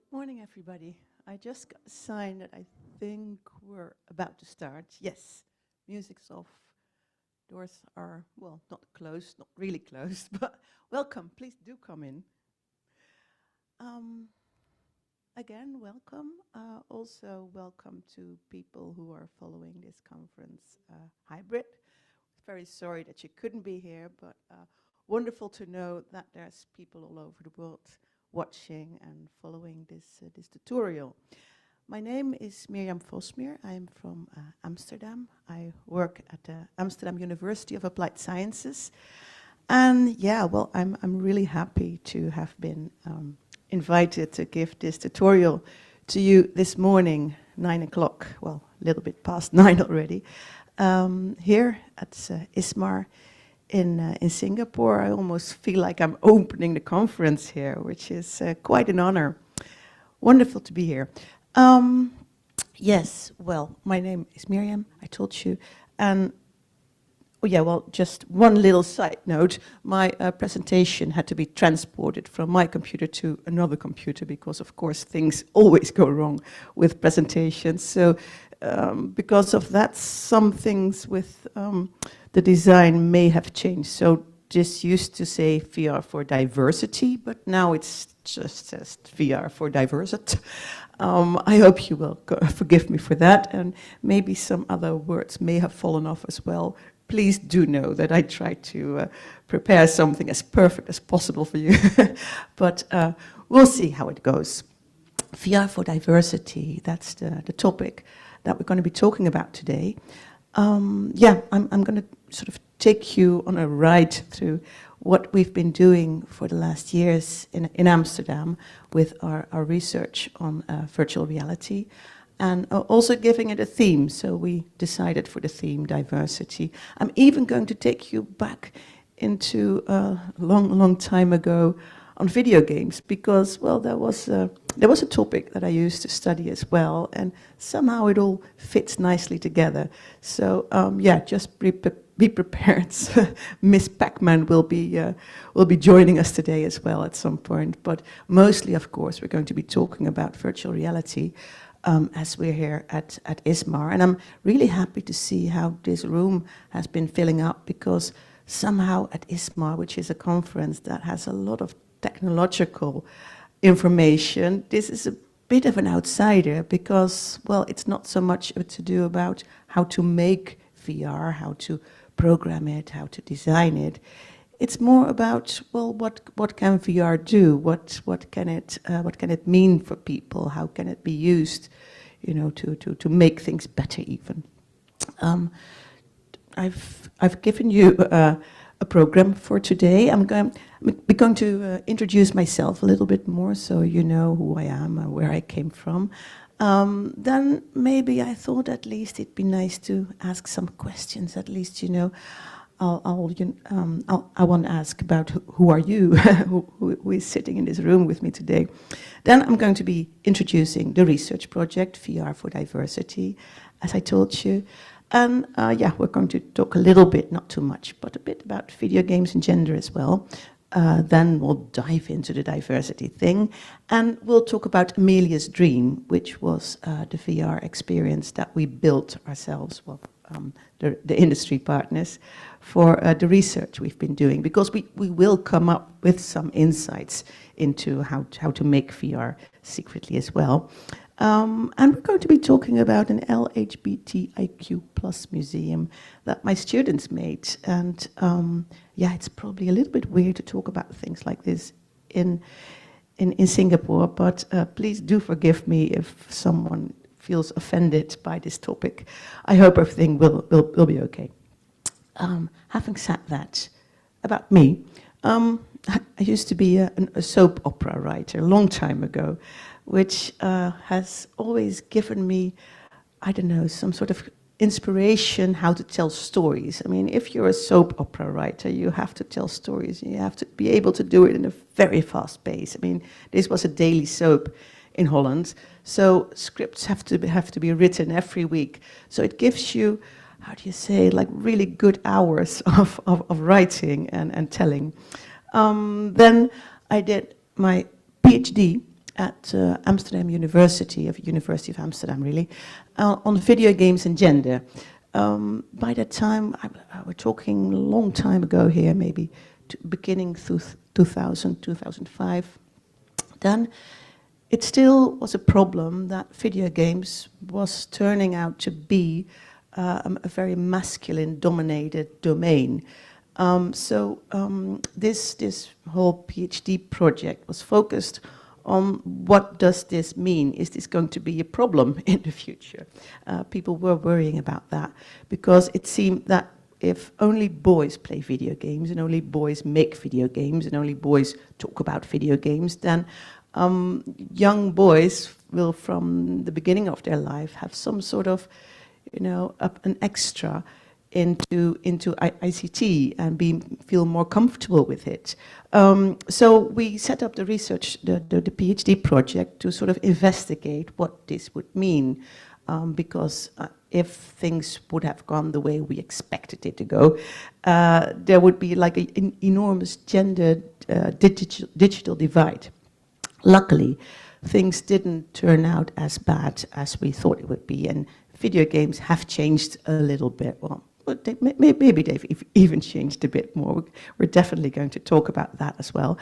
Morning, everybody. I just got a sign that I think we're about to start. Yes, music's off. Doors are, well, not closed, not really closed, but welcome. Please do come in. Um, Again, welcome. Also, welcome to people who are following this conference hybrid. Very sorry that you couldn't be here, but wonderful to know that there's people all over the world watching and following this tutorial. My name is Mirjam Vosmeer. I'm from Amsterdam. I work at the Amsterdam University of Applied Sciences. And yeah, well, I'm really happy to have been invited to give this tutorial to you this morning, 9 o'clock, well, a little bit past 9 already, here at ISMAR in Singapore. I almost feel like I'm opening the conference here, which is quite an honor. Wonderful to be here. Yes, well, my name is Mirjam, I told you, and oh yeah, well, just one little side note. My presentation had to be transported from my computer to another computer because, of course, things always go wrong with presentations. So because of that, some things with the design may have changed. So this used to say VR for diversity, but now it's just says VR for diversity. I hope you will forgive me for that, and maybe some other words may have fallen off as well. Please do know that I try to prepare something as perfect as possible for you, but we'll see how it goes. VR for diversity, that's the topic that we're going to be talking about today. Yeah, I'm going to sort of take you on a ride through what we've been doing for the last years in Amsterdam with our research on virtual reality, and also giving it a theme. So we decided for the theme diversity. I'm even going to take you back into a long time ago on video games, because, well, there was a topic that I used to study as well, and somehow it all fits nicely together. So yeah, just be prepared. Miss Pac-Man will be joining us today as well at some point. But mostly, of course, we're going to be talking about virtual reality as we're here at ISMAR. And I'm really happy to see how this room has been filling up, because somehow at ISMAR, which is a conference that has a lot of technological information, this is a bit of an outsider, because, well, it's not so much to do about how to make VR, how to program it, how to design it. It's more about, well, what can VR do? What can it mean for people? How can it be used, you know, to make things better even? I've given you a program for today. I'm going to introduce myself a little bit more, so you know who I am and where I came from. Then maybe I thought at least it'd be nice to ask some questions. At least, you know, I want to ask about who are you, who is sitting in this room with me today. Then I'm going to be introducing the research project, VR for Diversity, as I told you. And yeah, we're going to talk a little bit, not too much, but a bit about video games and gender as well. Then we'll dive into the diversity thing, and we'll talk about Amelia's Dream, which was the VR experience that we built ourselves, well, the industry partners, for the research we've been doing, because we will come up with some insights into how to make VR secretly as well. And we're going to be talking about an LGBTIQ+ museum that my students made. And yeah, it's probably a little bit weird to talk about things like this in Singapore, but please do forgive me if someone feels offended by this topic. I hope everything will be okay. Having said that, about me, I used to be a soap opera writer a long time ago, which has always given me, I don't know, some sort of inspiration how to tell stories. I mean, if you're a soap opera writer, you have to tell stories. You have to be able to do it in a very fast pace. I mean, this was a daily soap in Holland, so scripts have to be written every week. So it gives you, how do you say, like really good hours of writing and telling. Then I did my PhD at Amsterdam University of Amsterdam, really, on video games and gender. By that time, we're talking a long time ago here, maybe beginning 2000, 2005, then it still was a problem that video games was turning out to be a very masculine-dominated domain. This whole PhD project was focused on what does this mean? Is this going to be a problem in the future? People were worrying about that because it seemed that if only boys play video games and only boys make video games and only boys talk about video games, then young boys will, from the beginning of their life, have some sort of, an extra into ICT and feel more comfortable with it. So we set up the research, the PhD project, to sort of investigate what this would mean, because if things would have gone the way we expected it to go, there would be like an enormous gender digital divide. Luckily, things didn't turn out as bad as we thought it would be, and video games have changed a little bit. Well, maybe they've even changed a bit more. We're definitely going to talk about that as well.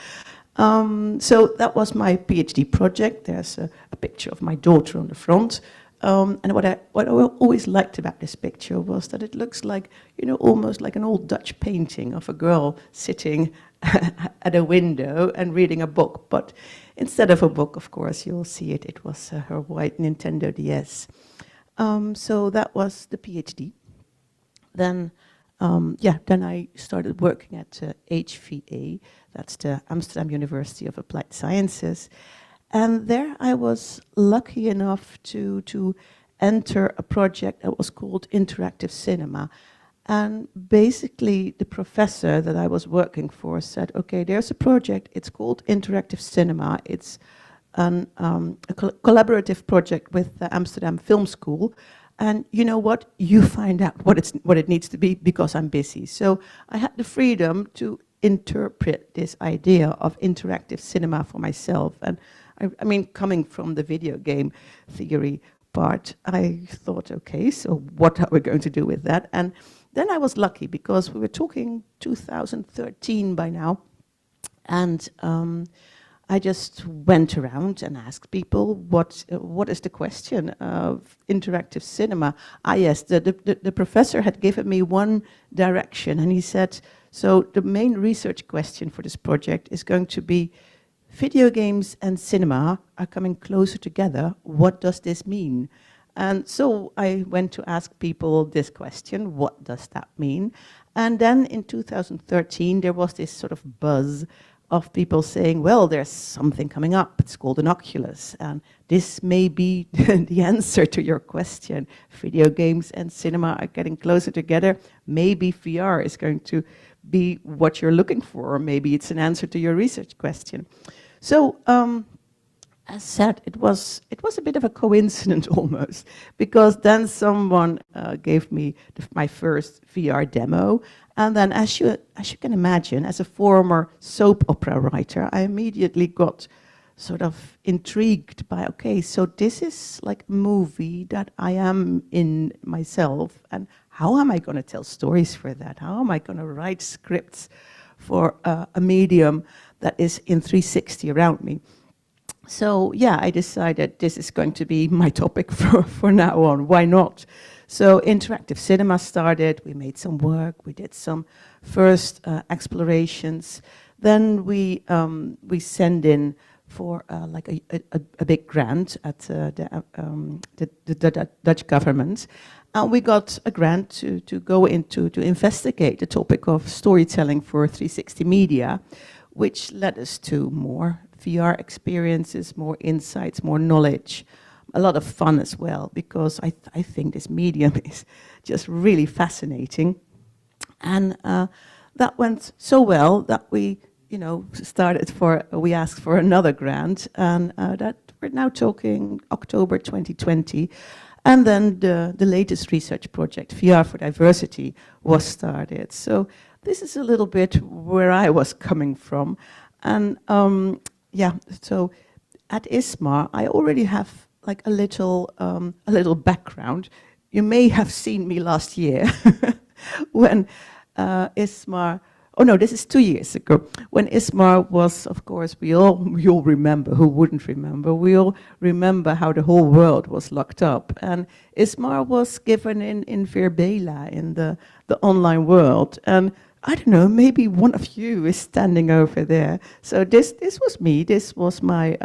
So that was my PhD project. There's a picture of my daughter on the front. And what I always liked about this picture was that it looks like, almost like an old Dutch painting of a girl sitting at a window and reading a book. But instead of a book, of course, you'll see it. It was her white Nintendo DS. So that was the PhD. Then I started working at HVA, that's the Amsterdam University of Applied Sciences. And there I was lucky enough to enter a project that was called Interactive Cinema. And basically the professor that I was working for said, okay, there's a project, it's called Interactive Cinema. It's a collaborative project with the Amsterdam Film School. And you know what? You find out what it needs to be, because I'm busy. So I had the freedom to interpret this idea of interactive cinema for myself. And I mean, coming from the video game theory part, I thought, okay, so what are we going to do with that? And then I was lucky because we were talking 2013 by now. And I just went around and asked people, what is the question of interactive cinema? Yes, the professor had given me one direction, and he said, so the main research question for this project is going to be, video games and cinema are coming closer together. What does this mean? And so I went to ask people this question, what does that mean? And then in 2013, there was this sort of buzz of people saying, well, there's something coming up, it's called an Oculus, and this may be the answer to your question. Video games and cinema are getting closer together. Maybe VR is going to be what you're looking for, or maybe it's an answer to your research question. So, as said, it was a bit of a coincidence almost, because then someone gave me my first VR demo. And then, as you can imagine, as a former soap opera writer, I immediately got sort of intrigued by, okay, so this is like a movie that I am in myself, and how am I going to tell stories for that? How am I going to write scripts for a medium that is in 360 around me? So yeah, I decided this is going to be my topic for now on. Why not? So interactive cinema started, we made some work, we did some first explorations. Then we sent in for like a big grant at the Dutch government. We got a grant to go into, to investigate the topic of storytelling for 360 media, which led us to more VR experiences, more insights, more knowledge. A lot of fun as well, because I think this medium is just really fascinating. And that went so well that we, we asked for another grant, and that we're now talking October 2020. And then the latest research project, VR for Diversity, was started. So this is a little bit where I was coming from. And so at ISMAR, I already have like a little background. You may have seen me last year when ISMAR. Oh no, this is 2 years ago. When ISMAR was, of course, we all remember. Who wouldn't remember? We all remember how the whole world was locked up, and ISMAR was given in Virbela, in the online world. And I don't know, maybe one of you is standing over there. So this was me. This was my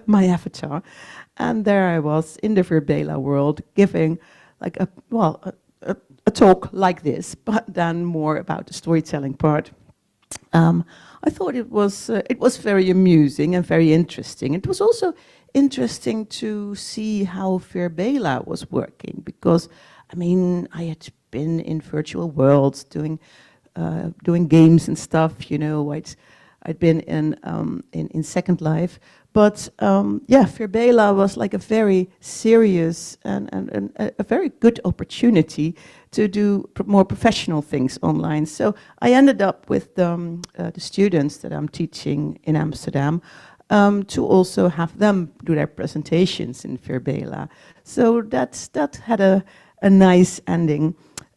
my avatar, and there I was in the Virbela world giving like a talk like this, but then more about the storytelling part. I thought it was very amusing and very interesting. It was also interesting to see how Virbela was working, because I mean, I had been in virtual worlds doing games and stuff. You know, I'd been in Second Life, but yeah, Virbela was like a very serious and a very good opportunity to do more professional things online. So I ended up with the students that I'm teaching in Amsterdam to also have them do their presentations in Virbela. So that had a nice ending.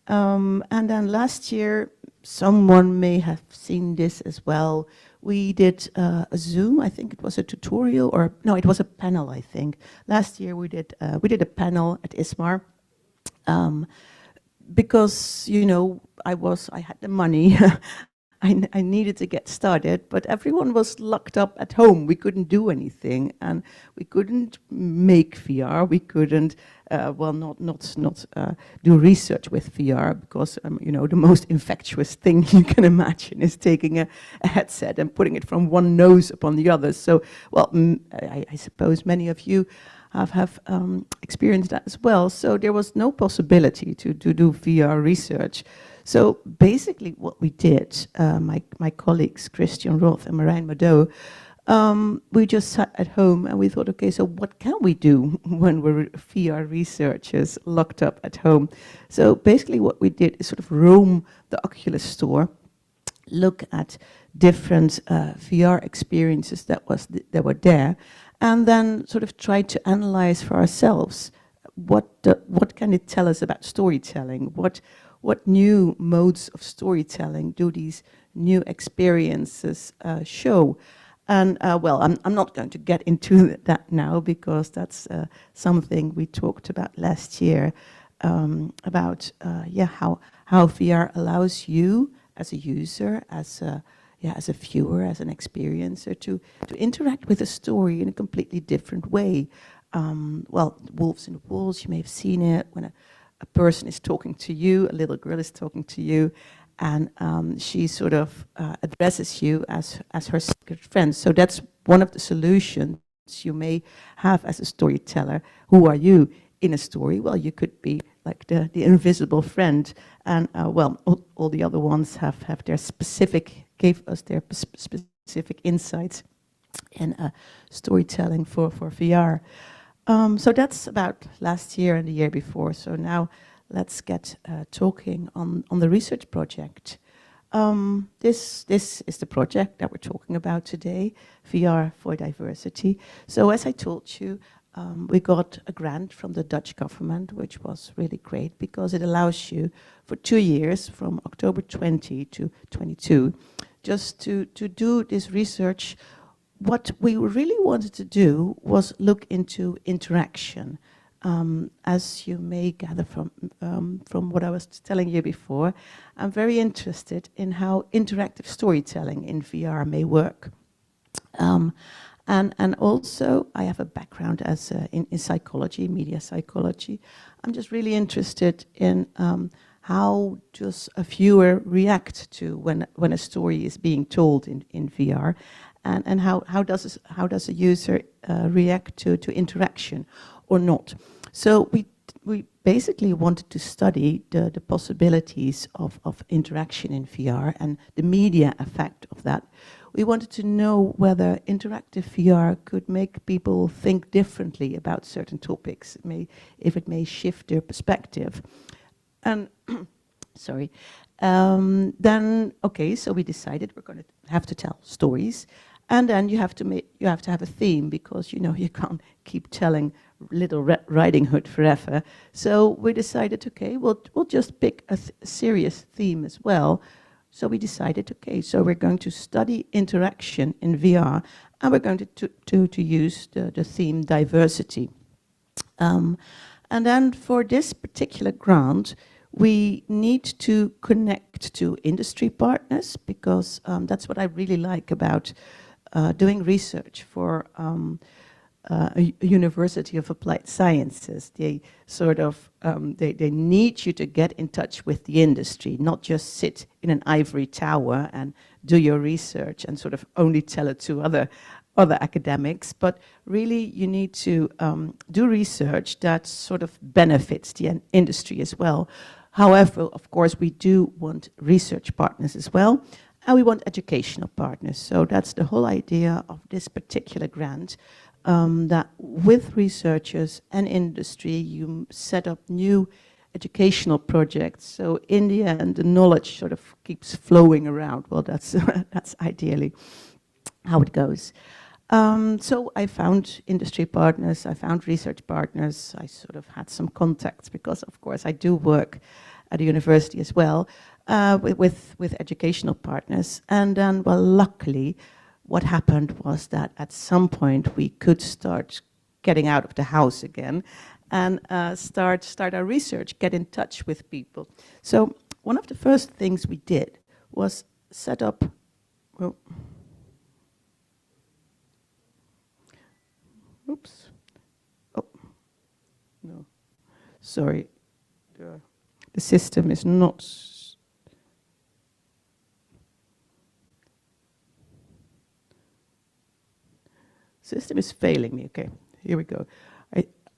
And then last year, someone may have seen this as well. We did a Zoom. I think it was a tutorial, or no, it was a panel. I think last year we did a panel at ISMAR, because you know I had the money. I needed to get started, but everyone was locked up at home. We couldn't do anything, and we couldn't make VR. We couldn't, do research with VR, because you know, the most infectious thing you can imagine is taking a headset and putting it from one nose upon the other. So, well, I suppose many of you have experienced that as well. So there was no possibility to do VR research. So basically what we did, my colleagues, Christian Roth and Marijn Mado, we just sat at home and we thought, okay, so what can we do when we're VR researchers locked up at home? So basically what we did is sort of roam the Oculus store, look at different VR experiences that were there, and then sort of try to analyze for ourselves what can it tell us about storytelling? What new modes of storytelling do these new experiences show? And well, I'm not going to get into that now, because that's something we talked about last year, about how VR allows you as a user, as a viewer, as an experiencer, to interact with a story in a completely different way. Well, Wolves in the Walls, you may have seen it, when a person is talking to you, a little girl is talking to you, and she sort of addresses you as her secret friend. So that's one of the solutions you may have as a storyteller. Who are you in a story? Well, you could be like the invisible friend, and well, all the other ones gave us their specific insights in storytelling for VR. So that's about last year and the year before. So now let's get talking on the research project. This is the project that we're talking about today, VR for Diversity. So as I told you, we got a grant from the Dutch government, which was really great, because it allows you for 2 years, from October 20 to 22, just to do this research. What we really wanted to do was look into interaction. As you may gather from what I was telling you before, I'm very interested in how interactive storytelling in VR may work. And also, I have a background as in psychology, media psychology. I'm just really interested in how does a viewer react to when a story is being told in VR, and how does a user react to interaction or not. So we basically wanted to study the possibilities of interaction in VR and the media effect of that. We wanted to know whether interactive VR could make people think differently about certain topics, if it may shift their perspective. And sorry. Then, okay, so we decided we're going to have to tell stories. And then you have to have a theme, because you can't keep telling Little Red Riding Hood forever. So we decided, okay, we'll just pick a serious theme as well. So we decided, okay, so we're going to study interaction in VR, and we're going to use the theme diversity. And then for this particular grant, we need to connect to industry partners, because that's what I really like about doing research for a University of Applied Sciences. They sort of, they need you to get in touch with the industry, not just sit in an ivory tower and do your research and sort of only tell it to other academics, but really you need to do research that sort of benefits the industry as well. However, of course, we do want research partners as well, and we want educational partners. So that's the whole idea of this particular grant, that with researchers and industry, you set up new educational projects. So in the end, the knowledge sort of keeps flowing around. Well, that's, that's ideally how it goes. So I found industry partners, I found research partners, I sort of had some contacts, because of course I do work at a university as well, with educational partners. And then, well, luckily, what happened was that at some point we could start getting out of the house again and start our research, get in touch with people. So one of the first things we did was set up, well, oops, oh, no, sorry, the system is not, system is failing me. Okay, here we go.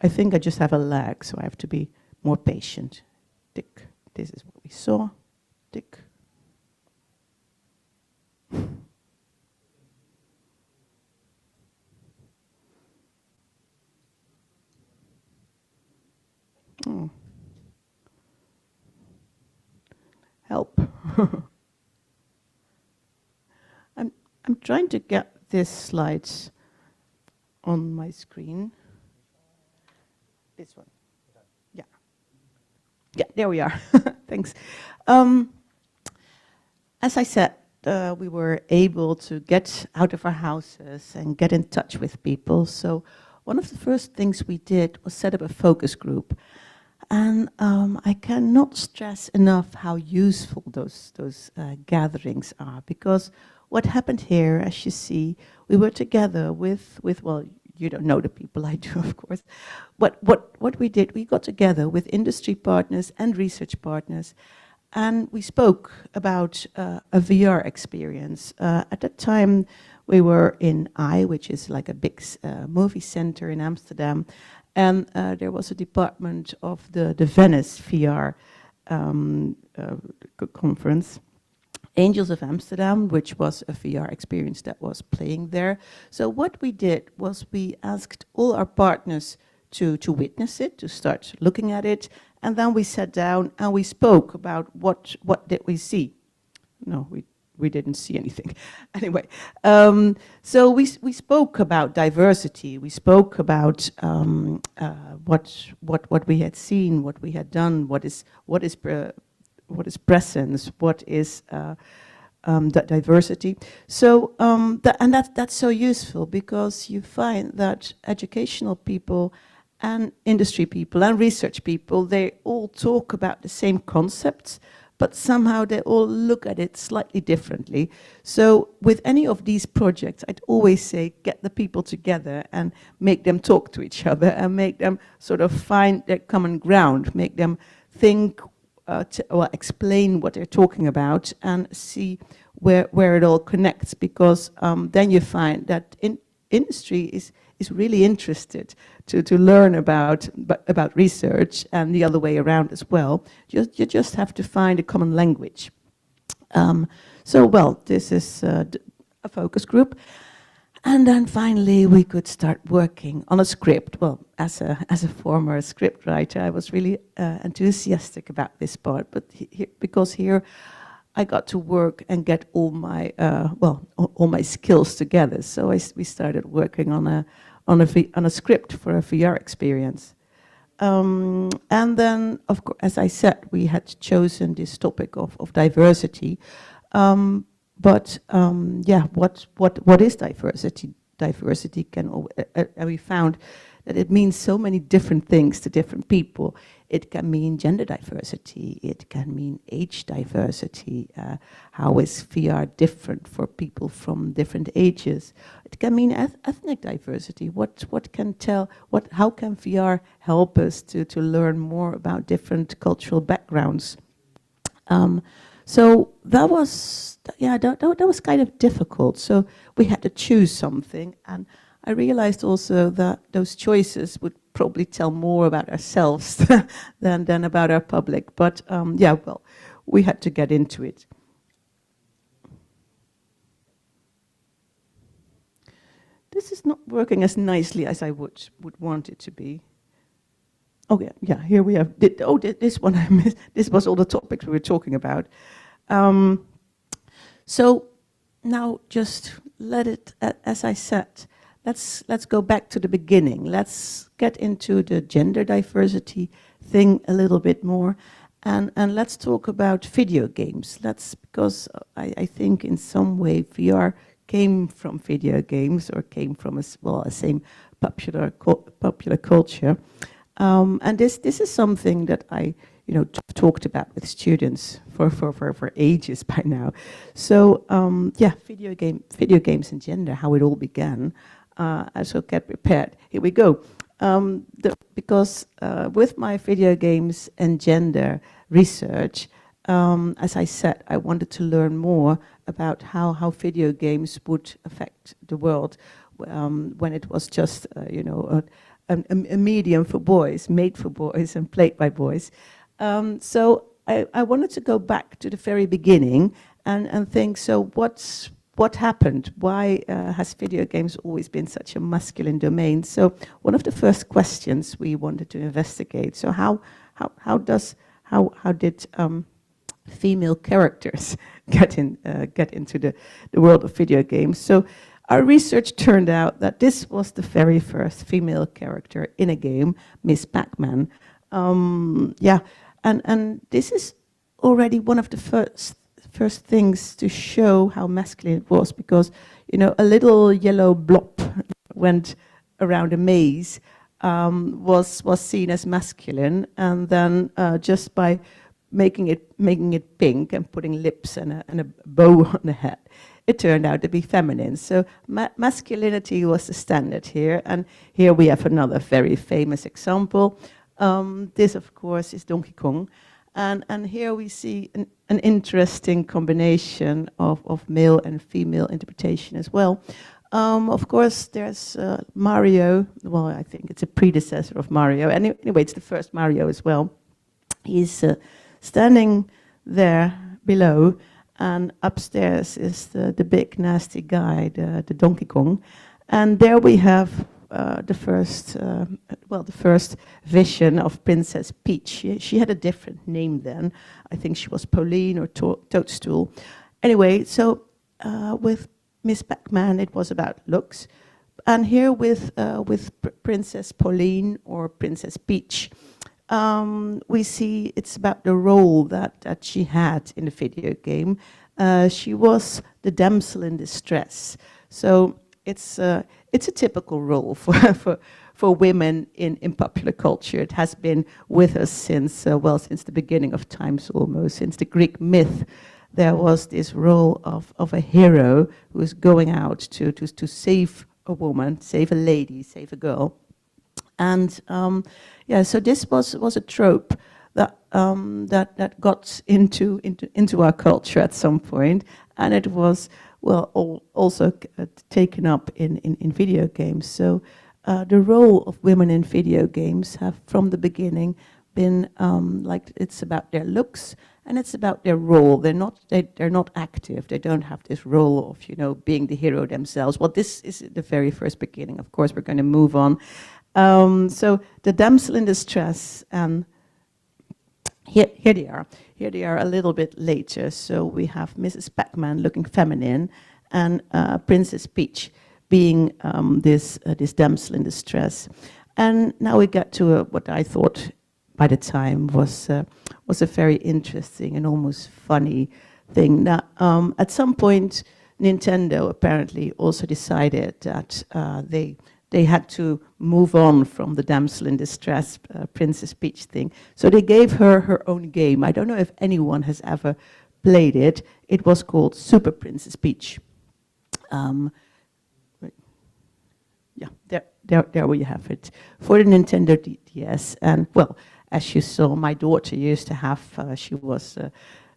I think I just have a lag, so I have to be more patient. Tick, this is what we saw, tick. Oh. Help. I'm trying to get these slides on my screen. This one. Yeah. Yeah, there we are. Thanks. As I said, we were able to get out of our houses and get in touch with people. So one of the first things we did was set up a focus group. And I cannot stress enough how useful those gatherings are, because what happened here, as you see, we were together with well, you don't know the people, I do, of course. But what we did, we got together with industry partners and research partners, and we spoke about a VR experience. At that time, we were in which is like a big movie center in Amsterdam, and there was a department of the Venice VR conference, Angels of Amsterdam, which was a VR experience that was playing there. So what we did was we asked all our partners to witness it, to start looking at it, and then we sat down and we spoke about what did we see. No, we didn't see anything. Anyway, so we spoke about diversity. We spoke about what we had seen, what we had done, what is presence, what is diversity. So that's so useful, because you find that educational people and industry people and research people, they all talk about the same concepts, but somehow they all look at it slightly differently. So with any of these projects, I'd always say, get the people together and make them talk to each other and make them sort of find their common ground, make them think, explain what they're talking about and see where it all connects, because then you find that industry is really interested to learn about research, and the other way around as well. You just have to find a common language. So, well, this is a focus group. And then finally, we could start working on a script. Well, as a former script writer, I was really enthusiastic about this part, but because here I got to work and get all my all my skills together. So we started working on a script for a VR experience. And then, of course, as I said, we had chosen this topic of diversity. What is diversity? Diversity and we found that it means so many different things to different people. It can mean gender diversity, it can mean age diversity, how is VR different for people from different ages. It can mean ethnic diversity, how can VR help us to learn more about different cultural backgrounds. So that was kind of difficult. So we had to choose something, and I realized also that those choices would probably tell more about ourselves than about our public. But we had to get into it. This is not working as nicely as I would want it to be. Oh yeah. Here we have. This one I missed. This was all the topics we were talking about. So now, just let it, as I said, let's go back to the beginning. Let's get into the gender diversity thing a little bit more, and let's talk about video games. Because I think in some way VR came from video games, or came from a same popular culture. And this is something that I talked about with students for ages by now. So video games and gender, how it all began. So get prepared. Here we go. Because with my video games and gender research, as I said, I wanted to learn more about how video games would affect the world when it was just a medium for boys, made for boys and played by boys. So I wanted to go back to the very beginning and think, so what happened? Why has video games always been such a masculine domain? So one of the first questions we wanted to investigate, so how did female characters get into the world of video games? So our research turned out that this was the very first female character in a game, Miss Pac-Man. And this is already one of the first things to show how masculine it was, because a little yellow blob went around a maze, was seen as masculine, and then just by making it pink and putting lips and a bow on the head, it turned out to be feminine. So masculinity was the standard here, and here we have another very famous example. This, of course, is Donkey Kong, and here we see an interesting combination of male and female interpretation as well. Of course, there's Mario. Well, I think it's a predecessor of Mario. Anyway, it's the first Mario as well. He's standing there below, and upstairs is the big nasty guy, the Donkey Kong, and there we have the first vision of Princess Peach. She had a different name then. I think she was Pauline or Toadstool. Anyway, so with Miss Pac-Man, it was about looks, and here with Princess Pauline or Princess Peach, we see it's about the role that she had in the video game. She was the damsel in distress. So it's a typical role for women in popular culture. It has been with us since the beginning of times, almost since the Greek myth. There was this role of a hero who is going out to save a woman, save a lady, save a girl. And so this was a trope that got into our culture at some point, and it was also taken up in video games. So the role of women in video games have from the beginning been it's about their looks and it's about their role. They're not active. They don't have this role of being the hero themselves. Well, this is the very first beginning. Of course, we're going to move on. So the damsel in distress, here they are. Here they are a little bit later. So we have Mrs. Pac-Man looking feminine, and Princess Peach being this damsel in distress. And now we get to what I thought by the time was a very interesting and almost funny thing. Now, at some point, Nintendo apparently also decided that they had to move on from the damsel in distress Princess Peach thing. So they gave her her own game. I don't know if anyone has ever played it. It was called Super Princess Peach. Yeah, there we have it for the Nintendo DS. And well, as you saw, my daughter used to have. She was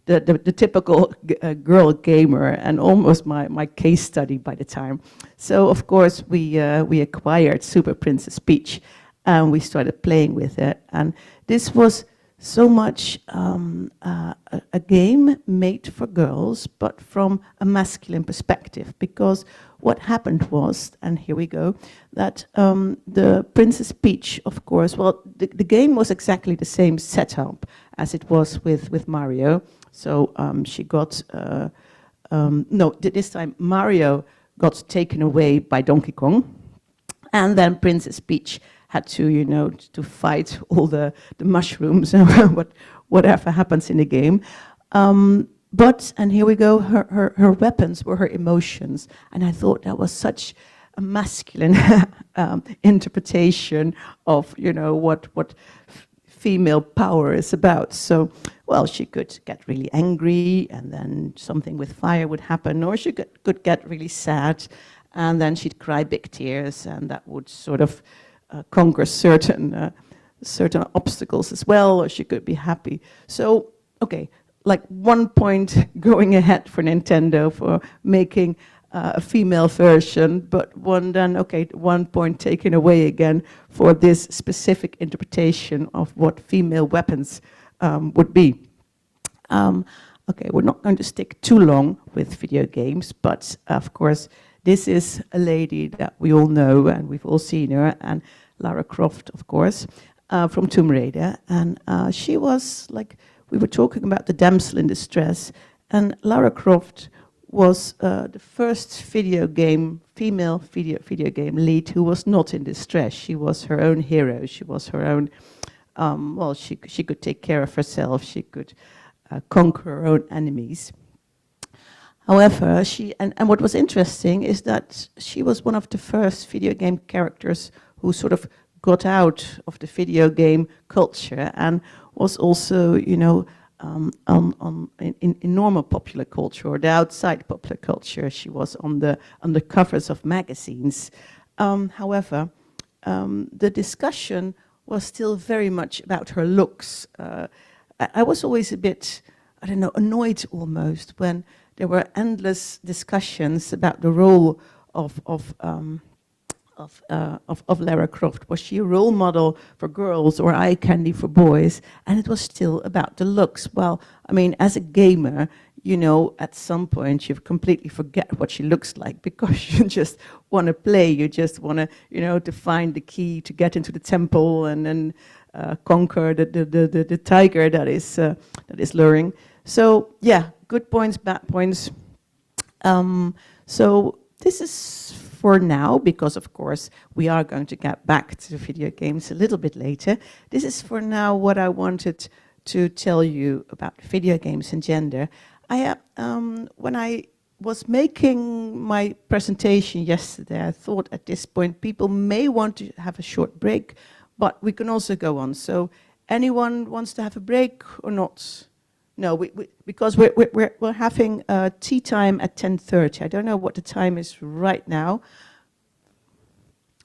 the typical girl gamer, and almost my case study by the time. So of course we acquired Super Princess Peach, and we started playing with it. And this was so much a game made for girls, but from a masculine perspective. Because what happened was, and here we go, that the Princess Peach, of course, well, the game was exactly the same setup as it was with Mario. So she got, no, this time Mario got taken away by Donkey Kong, and then Princess Peach had to, you know, to fight all the mushrooms and whatever happens in the game. But, and here we go, her weapons were her emotions. And I thought that was such a masculine interpretation of, you know, what female power is about. So, well, she could get really angry, and then something with fire would happen, or she could get really sad, and then she'd cry big tears, and that would sort of conquer certain obstacles as well, or she could be happy. So, okay, like 1 point going ahead for Nintendo for making a female version, but 1 point taken away again for this specific interpretation of what female weapons would be. Okay, we're not going to stick too long with video games, but of course, this is a lady that we all know, and we've all seen her, and Lara Croft, of course, from Tomb Raider. And she was, like, we were talking about the damsel in distress, and Lara Croft was the first female video game lead who was not in distress. She was her own hero. She was her own, well, she could take care of herself. She could conquer her own enemies. However, and what was interesting is that she was one of the first video game characters who sort of got out of the video game culture and was also, you know, in normal popular culture or the outside popular culture. She was on the covers of magazines. However, the discussion was still very much about her looks. I was always a bit, I don't know, annoyed almost when there were endless discussions about the role of Lara Croft. Was she a role model for girls or eye candy for boys? And it was still about the looks. Well, I mean, as a gamer, you know, at some point you completely forget what she looks like because you just want to play. You just want to, you know, to find the key to get into the temple and then conquer the tiger that is luring. So yeah, good points, bad points. So this is for now, because of course we are going to get back to video games a little bit later. This is for now what I wanted to tell you about video games and gender. When I was making my presentation yesterday, I thought at this point people may want to have a short break, but we can also go on. So anyone wants to have a break or not? No, because we're having tea time at 10:30. I don't know what the time is right now.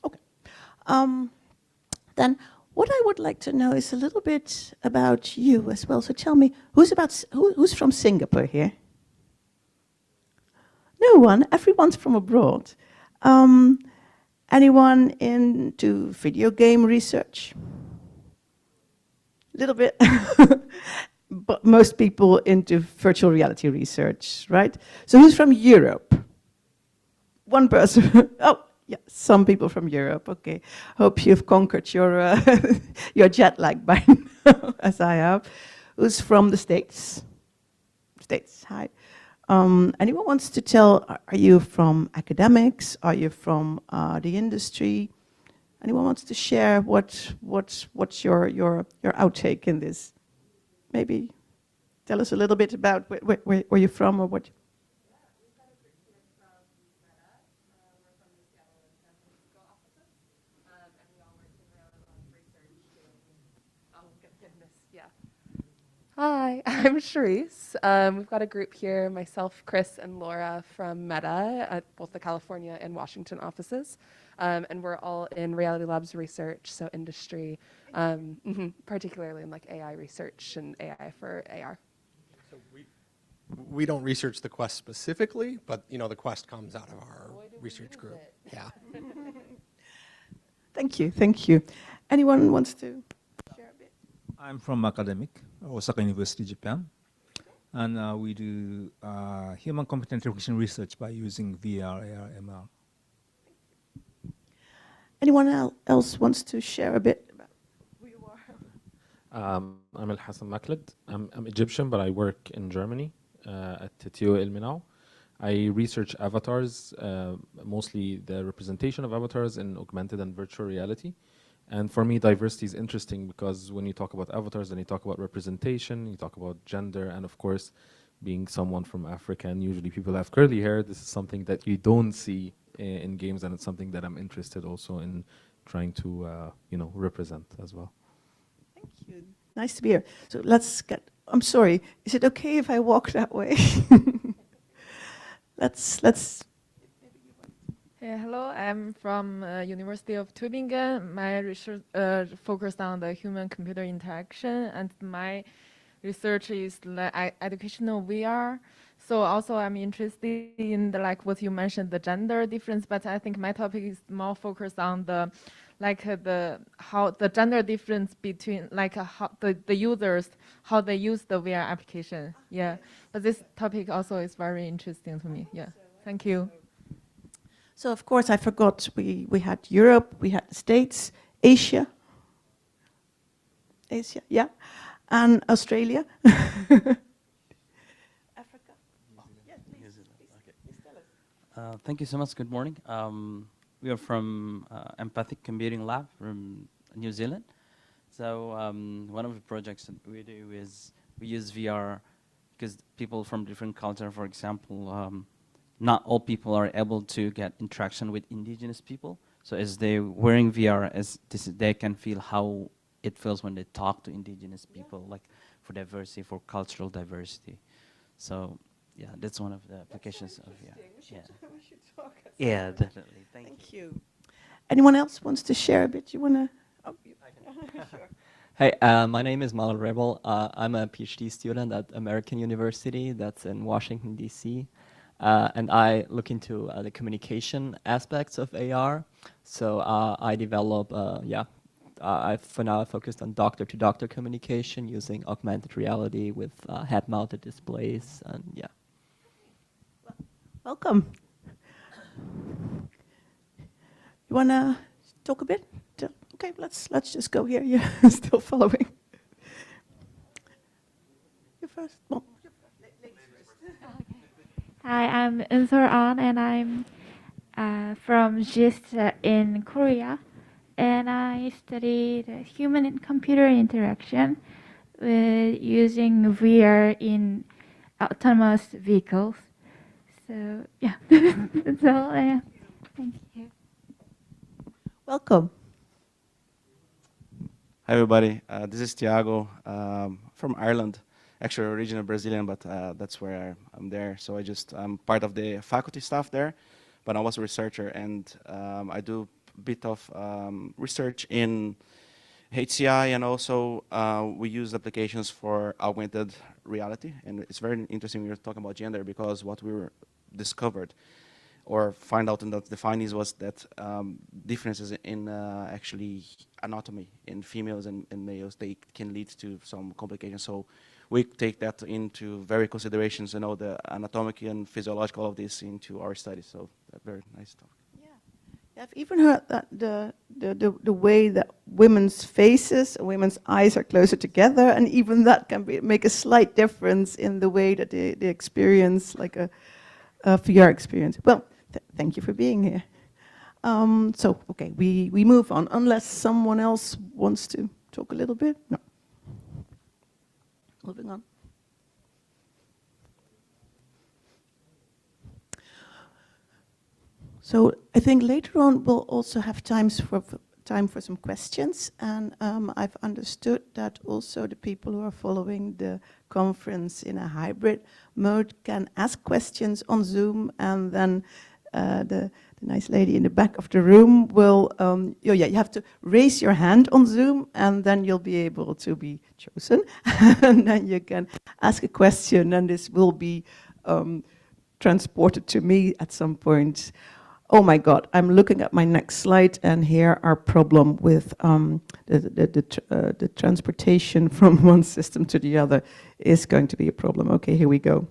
Okay. Then what I would like to know is a little bit about you as well. So tell me, who's from Singapore here? No one. Everyone's from abroad. Anyone into video game research? A little bit. But most people into virtual reality research, right? So who's from Europe? One person. Oh, yeah, some people from Europe. Okay, hope you've conquered your your jet lag by now, as I have. who's from the States. States, hi. Anyone wants to tell, are you from academics? Are you from the industry? Anyone wants to share what's your outtake in this? Maybe tell us a little bit about where you're from or what. Hi, I'm Charisse. We've got a group here, myself, Chris, and Laura from Meta at both the California and Washington offices. And we're all in Reality Labs research, so industry, particularly in like AI research and AI for AR. So we don't research the Quest specifically, but you know the Quest comes out of our research group. Yeah. Thank you, thank you. Anyone wants to share a bit? I'm from academic, Osaka University, Japan. And we do human-computer interaction research by using VR, AR, MR. Anyone else wants to share a bit about who you are? I'm Al Hassan Maklad. I'm Egyptian, but I work in Germany at TTO Ilmenau. I research avatars, mostly the representation of avatars in augmented and virtual reality. And for me, diversity is interesting because when you talk about avatars, then you talk about representation, you talk about gender, and of course, being someone from Africa, and usually people have curly hair, this is something that you don't see in games, and it's something that I'm interested also in trying to, represent as well. Thank you. Nice to be here. So let's get, I'm sorry, is it okay if I walk that way? let's. Yeah, hello, I'm from University of Tübingen. My research focused on the human-computer interaction, and my research is educational VR. So also I'm interested in the, like what you mentioned, the gender difference, but I think my topic is more focused on the how the gender difference between how the users, how they use the VR application. Yeah, but this topic also is very interesting to me. Yeah, thank you. So of course I forgot, we had Europe, we had the States, Asia, yeah, and Australia. Africa. Yes, please tell us. Thank you so much. Good morning. We are from Empathic Computing Lab from New Zealand. So one of the projects that we do is we use VR because people from different culture, for example, not all people are able to get interaction with indigenous people. So as they're wearing VR, they can feel how it feels when they talk to indigenous people, like for diversity, for cultural diversity. So yeah, that's one of the applications of VR. We should talk. Yeah, definitely. Thank you. Anyone else wants to share a bit? You want to? Oh, sure. Hey, my name is Malal Rebel. I'm a PhD student at American University, that's in Washington, D.C. And I look into the communication aspects of AR. So I develop, I've for now focused on doctor-to-doctor communication using augmented reality with head-mounted displays, and yeah. Welcome. You want to talk a bit? Okay, let's just go here. You're still following. You first. Well, Hi, I'm Eunsul An, and I'm from GIST in Korea, and I studied human and computer interaction with using VR in autonomous vehicles. So yeah, that's all. Thank you. welcome. Hi everybody, this is Tiago from Ireland. Actually original Brazilian, but that's where I'm there. So I'm part of the faculty staff there, but I was a researcher, and I do a bit of research in HCI, and also we use applications for augmented reality. And it's very interesting when you're talking about gender, because what we were discovered or find out in the findings was that differences in actually anatomy in females and males, they can lead to some complications. So we take that into very considerations, the anatomic and physiological of this into our studies. So very nice talk. I've even heard that the way that women's faces, women's eyes are closer together, and even that can make a slight difference in the way that they experience like a VR experience. Well, thank you for being here. So, okay, we move on, unless someone else wants to talk a little bit. No. Moving on. So I think later on we'll also have time for some questions, and I've understood that also the people who are following the conference in a hybrid mode can ask questions on Zoom, and then the nice lady in the back of the room will, you have to raise your hand on Zoom, and then you'll be able to be chosen, and then you can ask a question, and this will be transported to me at some point. Oh my God, I'm looking at my next slide, and here our problem with the transportation from one system to the other is going to be a problem. Okay, here we go.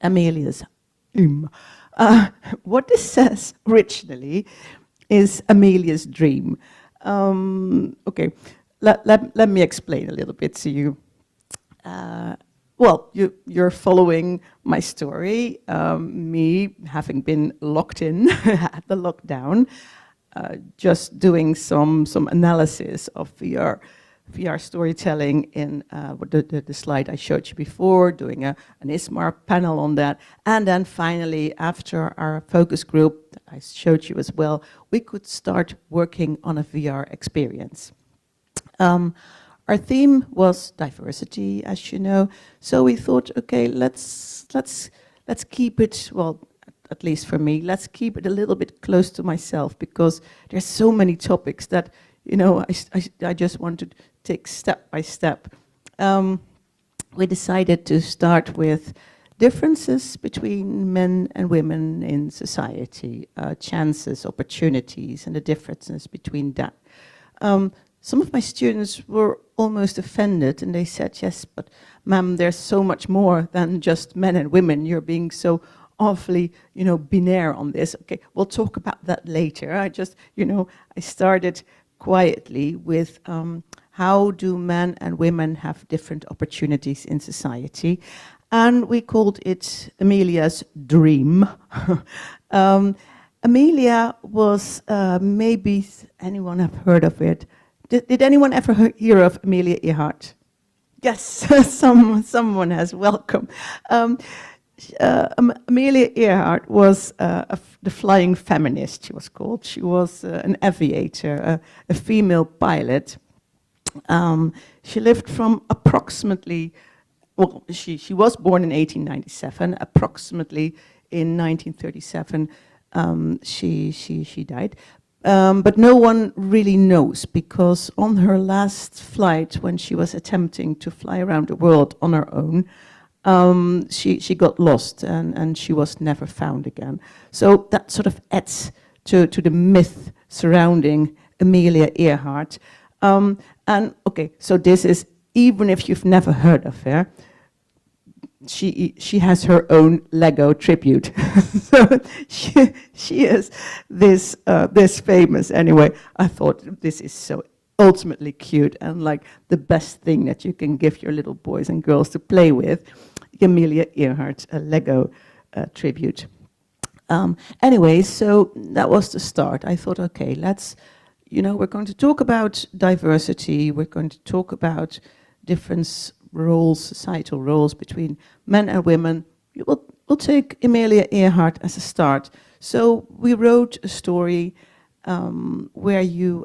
Amelia's what this says originally is Amelia's dream. Okay, let me explain a little bit to you. Well, you're following my story, me having been locked in at the lockdown, just doing some analysis of VR storytelling in the slide I showed you before, doing an ISMAR panel on that. And then finally, after our focus group that I showed you as well, we could start working on a VR experience. Our theme was diversity, as you know, so we thought, okay, let's keep it, well, at least for me, let's keep it a little bit close to myself, because there's so many topics that, you know, I just want to take step by step. We decided to start with differences between men and women in society, chances, opportunities, and the differences between that. Some of my students were almost offended, and they said, yes, but ma'am, there's so much more than just men and women. You're being so awfully, you know, binaire on this. Okay, we'll talk about that later. I just, you know, I started quietly with how do men and women have different opportunities in society. And we called it Amelia's dream. Amelia was, maybe anyone have heard of it? Did anyone ever hear of Amelia Earhart? Yes, someone has. Welcome. Amelia Earhart was the flying feminist, she was called. She was an aviator, a female pilot. She lived from approximately, well, she was born in 1897, approximately in 1937 she died. But no one really knows, because on her last flight, when she was attempting to fly around the world on her own, she got lost and she was never found again. So that sort of adds to the myth surrounding Amelia Earhart. And okay, so this is, even if you've never heard of her, she has her own Lego tribute. So she is this famous. Anyway, I thought this is so ultimately cute and like the best thing that you can give your little boys and girls to play with. Amelia Earhart, a Lego tribute. Anyway, so that was the start. I thought, okay, let's, you know, we're going to talk about diversity. We're going to talk about different roles, societal roles between men and women. We'll take Amelia Earhart as a start. So we wrote a story where you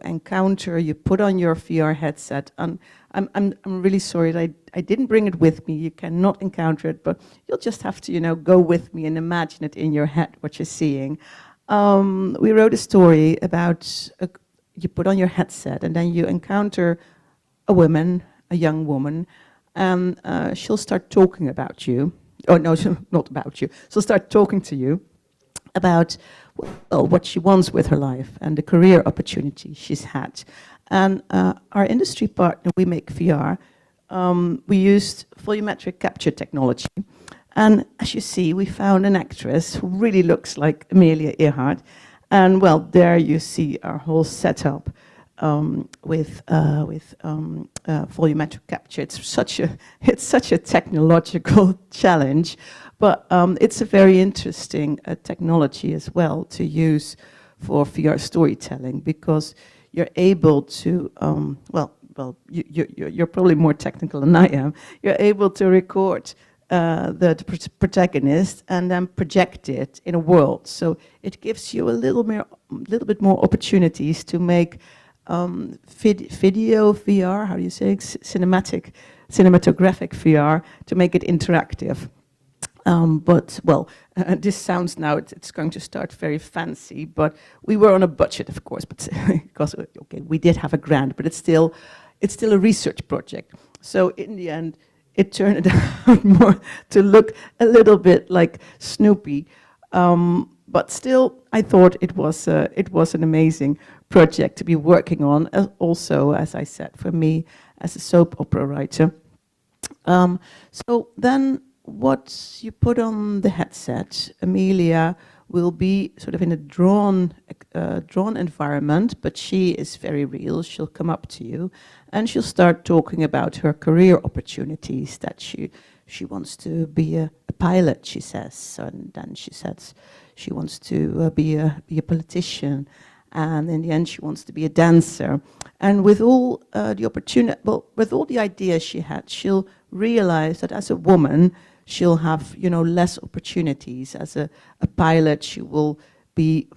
put on your VR headset, and I'm really sorry that I didn't bring it with me. You cannot encounter it, but you'll just have to, you know, go with me and imagine it in your head what you're seeing. We wrote a story about you put on your headset and then you encounter a woman, a young woman, and she'll start talking about you. Oh no, not about you. She'll start talking to you about, well, what she wants with her life and the career opportunity she's had. And our industry partner, We Make VR, we used volumetric capture technology. And as you see, we found an actress who really looks like Amelia Earhart. And well, there you see our whole setup with volumetric capture. It's such a technological challenge, but it's a very interesting technology as well to use for VR storytelling, because you're able to you're probably more technical than I am. You're able to record the protagonist and then project it in a world. So it gives you a little bit more opportunities to make video VR, how do you say, cinematographic VR, to make it interactive. But well, this sounds now, it's going to start very fancy, but we were on a budget, of course, but because, okay, we did have a grant, but it's still a research project. So in the end, it turned out more to look a little bit like Snoopy. But still, I thought it was an amazing project to be working on. Also, as I said, for me as a soap opera writer. So then, what you put on the headset, Amelia will be sort of in a drawn environment, but she is very real. She'll come up to you, and she'll start talking about her career opportunities. That she wants to be a pilot, she says, and then she says she wants to be a politician, and in the end she wants to be a dancer. And with all the opportunity, well, with all the ideas she had, she'll realize that as a woman, she'll have, less opportunities. As a pilot, she will be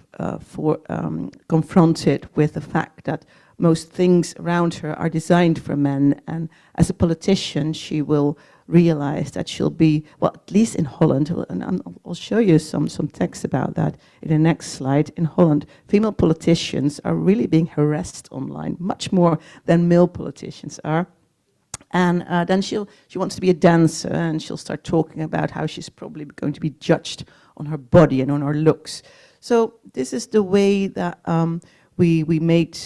confronted with the fact that most things around her are designed for men. And as a politician, she will realize that she'll be, well, at least in Holland, and I'll show you some text about that in the next slide. In Holland, female politicians are really being harassed online, much more than male politicians are. And then she wants to be a dancer, and she'll start talking about how she's probably going to be judged on her body and on her looks. So this is the way that we made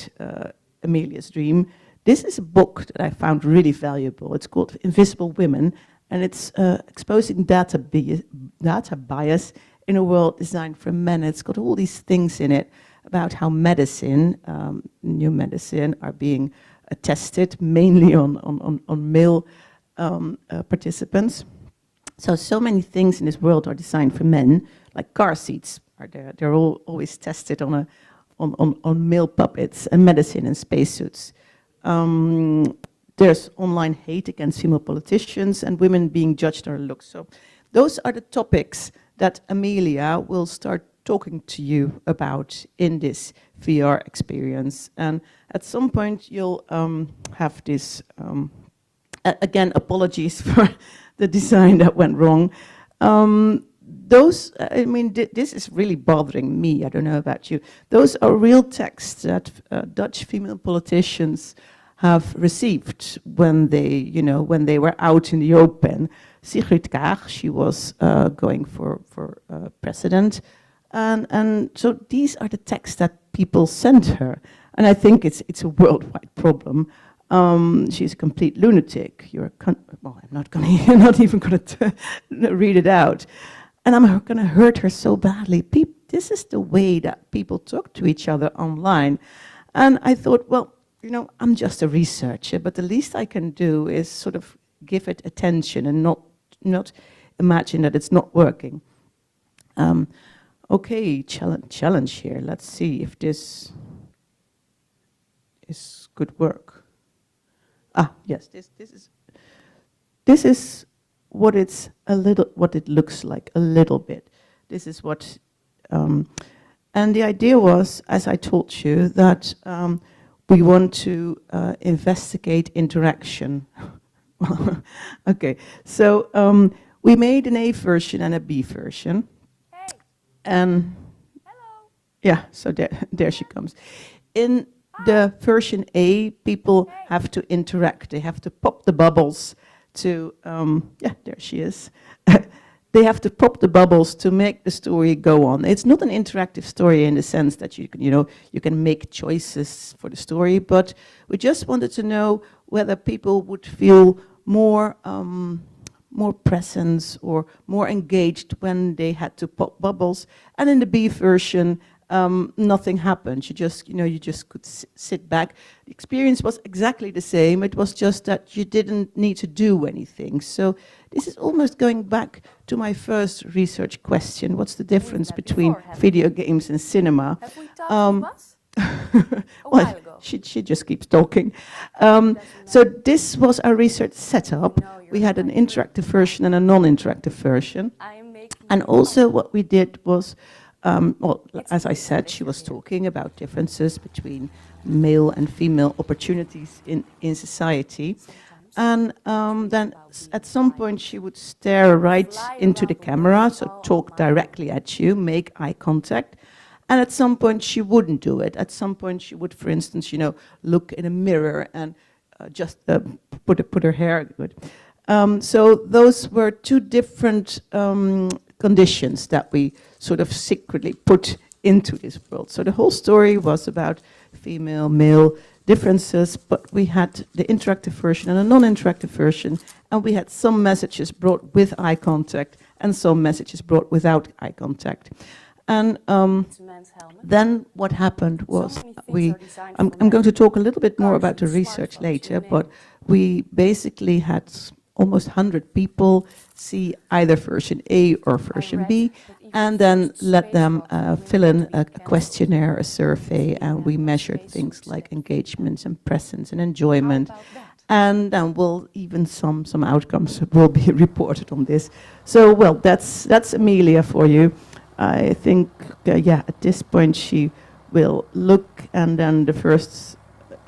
Amelia's Dream. This is a book that I found really valuable. It's called Invisible Women, and it's exposing data bias in a world designed for men. It's got all these things in it about how medicine, new medicine, are being tested mainly on male participants. So many things in this world are designed for men, like car seats are there. They're all always tested on male puppets, and medicine and spacesuits. There's online hate against female politicians and women being judged on their looks. So those are the topics that Amelia will start talking to you about in this VR experience. And at some point you'll have this, again, apologies for the design that went wrong. This is really bothering me. I don't know about you. Those are real texts that Dutch female politicians have received when they were out in the open. Sigrid Kaag, she was going for president. And so these are the texts that people send her. And I think it's a worldwide problem. She's a complete lunatic. I'm not even going to read it out. And I'm going to hurt her so badly. This is the way that people talk to each other online. And I thought, well, I'm just a researcher, but the least I can do is sort of give it attention and not imagine that it's not working. Okay, challenge here. Let's see if this is good work. Yes, this is what it looks like a little bit. This is what, and the idea was, as I told you, that we want to investigate interaction. Okay, so we made an A version and a B version. Hey. And Hello. yeah, so there she comes. In the version A, people have to interact. They have to pop the bubbles to, there she is. They have to pop the bubbles to make the story go on. It's not an interactive story in the sense that you can make choices for the story, but we just wanted to know whether people would feel more presence or more engaged when they had to pop bubbles. And in the B version, nothing happened. You just could sit back. The experience was exactly the same. It was just that you didn't need to do anything. So this is almost going back to my first research question. What's the difference between video games and cinema? Have we talked to us? Well, while ago. she just keeps talking. So this was our research setup. We had an interactive version and a non-interactive version. And also what we did was, well, as I said, she was talking about differences between male and female opportunities in society. And then at some point she would stare right into the camera, so talk directly at you, make eye contact. And at some point she wouldn't do it. At some point she would, for instance, look in a mirror and just put her hair good. So those were two different conditions that we sort of secretly put into this world. So the whole story was about female, male differences, but we had the interactive version and a non-interactive version, and we had some messages brought with eye contact and some messages brought without eye contact. And then what happened was I'm going to talk a little bit more about the research later, but we basically had almost 100 people see either version A or version B, and then let them fill in a questionnaire, a survey, and we measured things like engagement and presence and enjoyment. And then even some outcomes will be reported on this. So, well, that's Amelia for you. I think, yeah, at this point she will look, and then the first,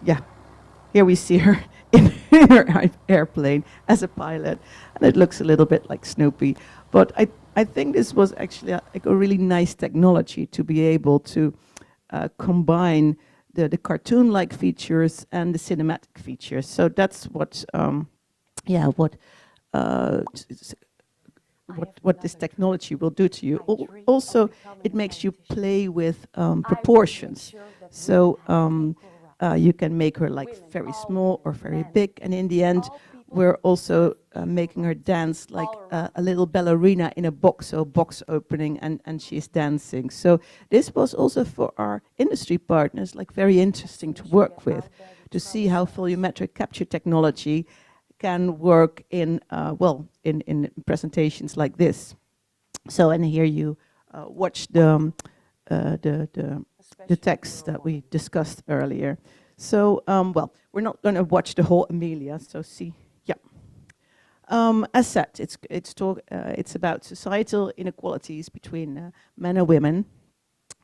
yeah, here we see her in her airplane as a pilot, and it looks a little bit like Snoopy. But I think this was actually like a really nice technology to be able to combine the cartoon-like features and the cinematic features. So that's what, yeah, what this technology will do to you. Also, it makes you play with proportions. So you can make her like very small or very big, and in the end, we're also making her dance like a little ballerina in a box, so box opening, and she's dancing. So this was also for our industry partners like very interesting to work with, to see how volumetric capture technology can work in, well, in presentations like this. So, and here you watch the text that we discussed earlier. So, well, we're not going to watch the whole Amelia, so see, yeah. As said, it's about societal inequalities between men and women,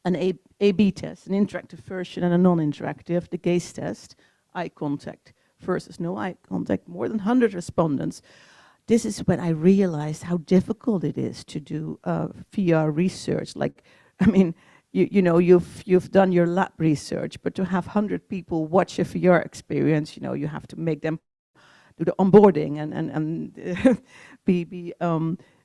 an A/B test, an interactive version and a non-interactive, the gaze test, eye contact versus no eye contact, more than 100 respondents. This is when I realized how difficult it is to do VR research. Like, I mean, you've done your lab research, but to have 100 people watch a VR experience, you have to make them do the onboarding and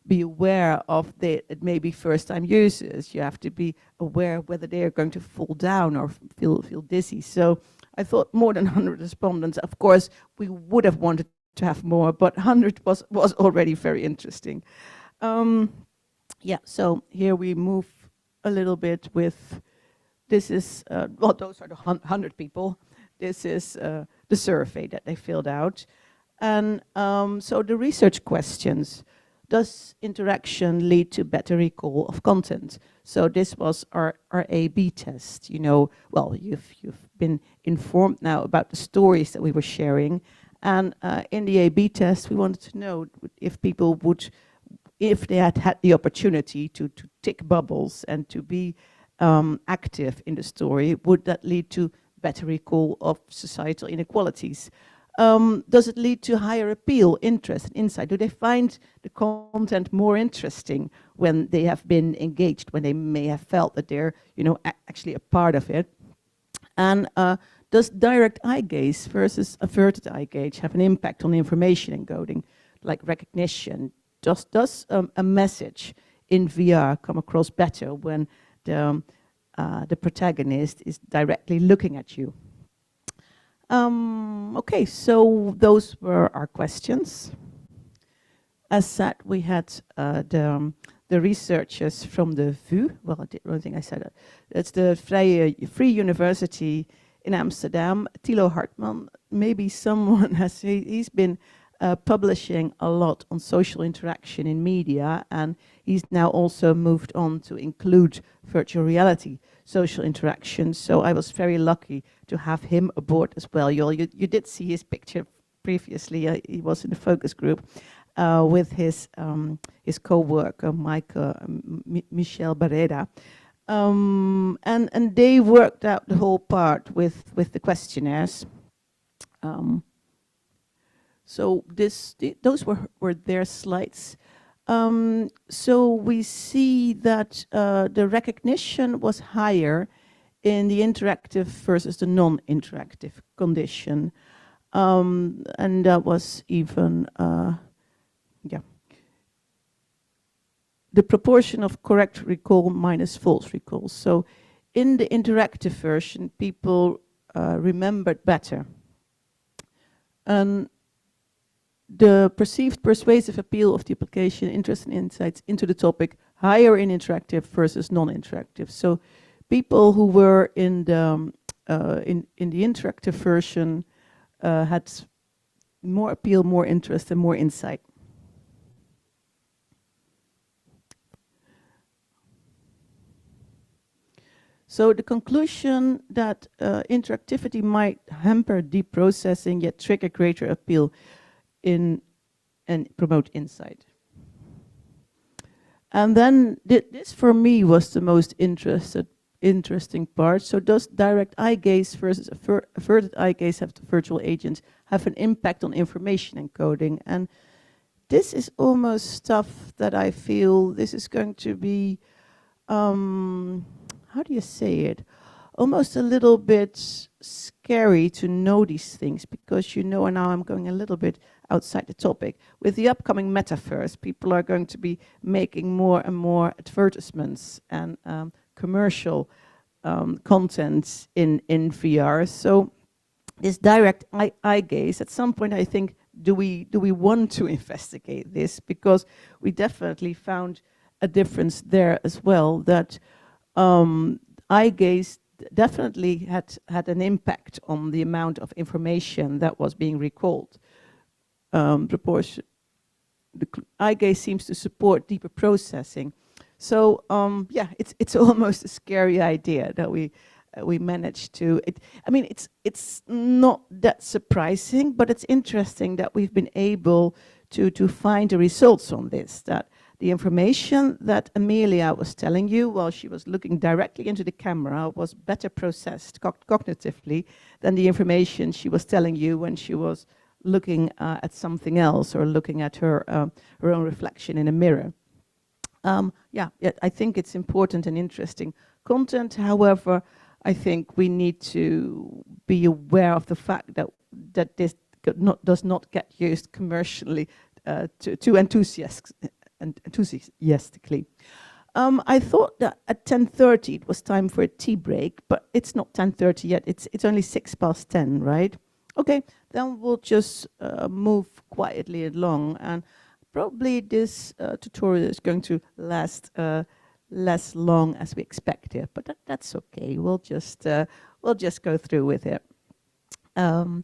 be aware of it may be first-time users. You have to be aware whether they are going to fall down or feel dizzy. So I thought more than 100 respondents. Of course, we would have wanted to have more, but 100 was already very interesting. Yeah, so here we move a little bit with, this is, well, those are the 100 people. This is the survey that they filled out. And so the research questions: does interaction lead to better recall of content? So this was our A/B test. Well, you've been informed now about the stories that we were sharing, and in the A/B test, we wanted to know if people would, if they had the opportunity to tick bubbles and to be active in the story, would that lead to better recall of societal inequalities? Does it lead to higher appeal, interest, and insight? Do they find the content more interesting when they have been engaged, when they may have felt that they're, actually a part of it? And does direct eye gaze versus averted eye gaze have an impact on information encoding, like recognition? Does a message in VR come across better when the protagonist is directly looking at you? Okay, so those were our questions. As said, we had the the researchers from the VU, well, I don't think I said it. It's the Free University in Amsterdam. Thilo Hartman, maybe someone has, he's been publishing a lot on social interaction in media, and he's now also moved on to include virtual reality social interaction. So I was very lucky to have him aboard as well. You did see his picture previously. He was in the focus group with his co-worker, Michel Barreda. And they worked out the whole part with the questionnaires. So those were their slides. So we see that the recognition was higher in the interactive versus the non-interactive condition. And that was even, the proportion of correct recall minus false recall. So in the interactive version, people remembered better. And the perceived persuasive appeal of the application, interest and insights into the topic, higher in interactive versus non-interactive. So people who were in the interactive version had more appeal, more interest, and more insight. So the conclusion that interactivity might hamper deep processing, yet trigger greater appeal and promote insight. And then this for me was the most interesting part. So does direct eye gaze versus averted eye gaze have the virtual agents have an impact on information encoding? And this is almost stuff that I feel this is going to be, how do you say it? Almost a little bit scary to know these things, because and now I'm going a little bit outside the topic. With the upcoming metaverse, people are going to be making more and more advertisements and commercial content in VR. So this direct eye gaze, at some point I think, do we want to investigate this? Because we definitely found a difference there as well, that eye gaze definitely had an impact on the amount of information that was being recalled. The eye gaze seems to support deeper processing. So yeah, it's almost a scary idea that we managed to. It's not that surprising, but it's interesting that we've been able to find the results on this. That the information that Amelia was telling you while she was looking directly into the camera was better processed cognitively than the information she was telling you when she was looking at something else or looking at her own reflection in a mirror. Yeah, I think it's important and interesting content. However, I think we need to be aware of the fact that this does not get used commercially too enthusiastically. I thought that at 10:30 it was time for a tea break, but it's not 10:30 yet. It's only 10:06, right? Okay, then we'll just move quietly along, and probably this tutorial is going to last less long as we expected, but that's okay. We'll just go through with it. We're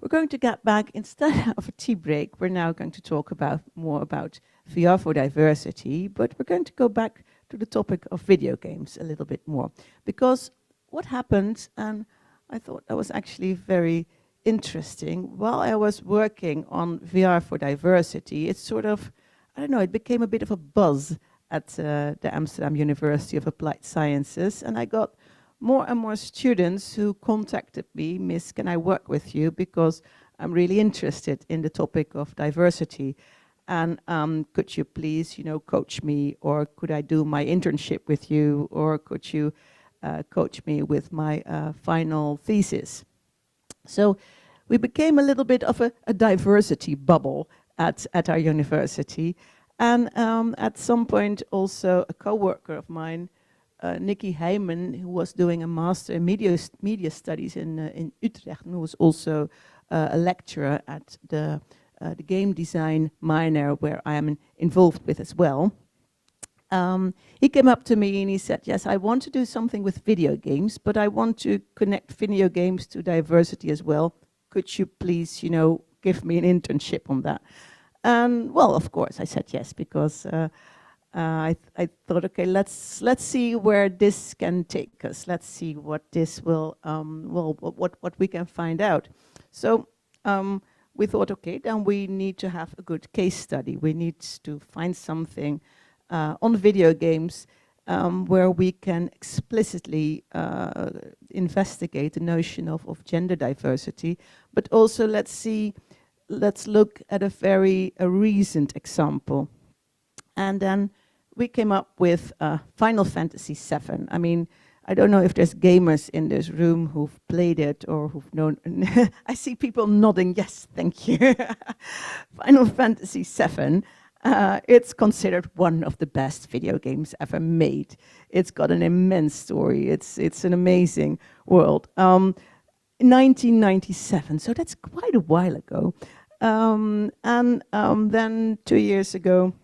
going to get back, instead of a tea break, we're now going to talk more about VR for diversity, but we're going to go back to the topic of video games a little bit more. Because what happened, and I thought that was actually very interesting, while I was working on VR for diversity, it's sort of, I don't know, it became a bit of a buzz at the Amsterdam University of Applied Sciences, and I got more and more students who contacted me, Miss, can I work with you? Because I'm really interested in the topic of diversity. And could you please, coach me, or could I do my internship with you, or could you coach me with my final thesis? So we became a little bit of a diversity bubble at our university. And at some point also a co-worker of mine, Nikki Heijman, who was doing a master in media studies in Utrecht, and who was also a lecturer at the game design minor, where I am involved with as well. He came up to me and he said, yes, I want to do something with video games, but I want to connect video games to diversity as well. Could you please, give me an internship on that? And well, of course, I said yes, because I thought, okay, let's see where this can take us. Let's see what this will, what we can find out. So we thought, okay, then we need to have a good case study. We need to find something on video games where we can explicitly investigate the notion of gender diversity, but also let's look at a very recent example. And then we came up with Final Fantasy VII. I mean, I don't know if there's gamers in this room who've played it or who've known. I see people nodding, yes, thank you. Final Fantasy VII, it's considered one of the best video games ever made. It's got an immense story. It's an amazing world. 1997, so that's quite a while ago. Then 2 years ago,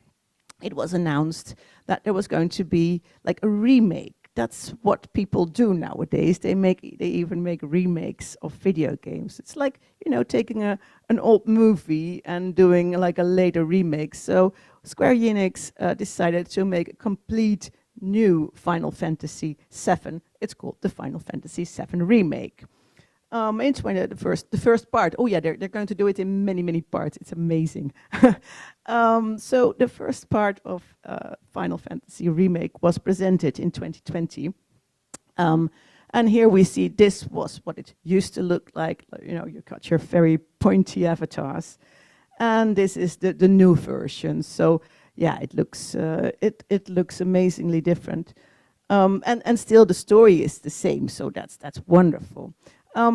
it was announced that there was going to be like a remake. That's what people do nowadays. They even make remakes of video games. It's like, taking an old movie and doing like a later remake. So Square Enix decided to make a complete new Final Fantasy VII. It's called the Final Fantasy VII Remake. It's when the first part. Oh yeah, they're going to do it in many parts. It's amazing. So the first part of Final Fantasy Remake was presented in 2020, and here we see this was what it used to look like. You got your very pointy avatars, and this is the new version. So yeah, it looks amazingly different, and still the story is the same. So that's wonderful.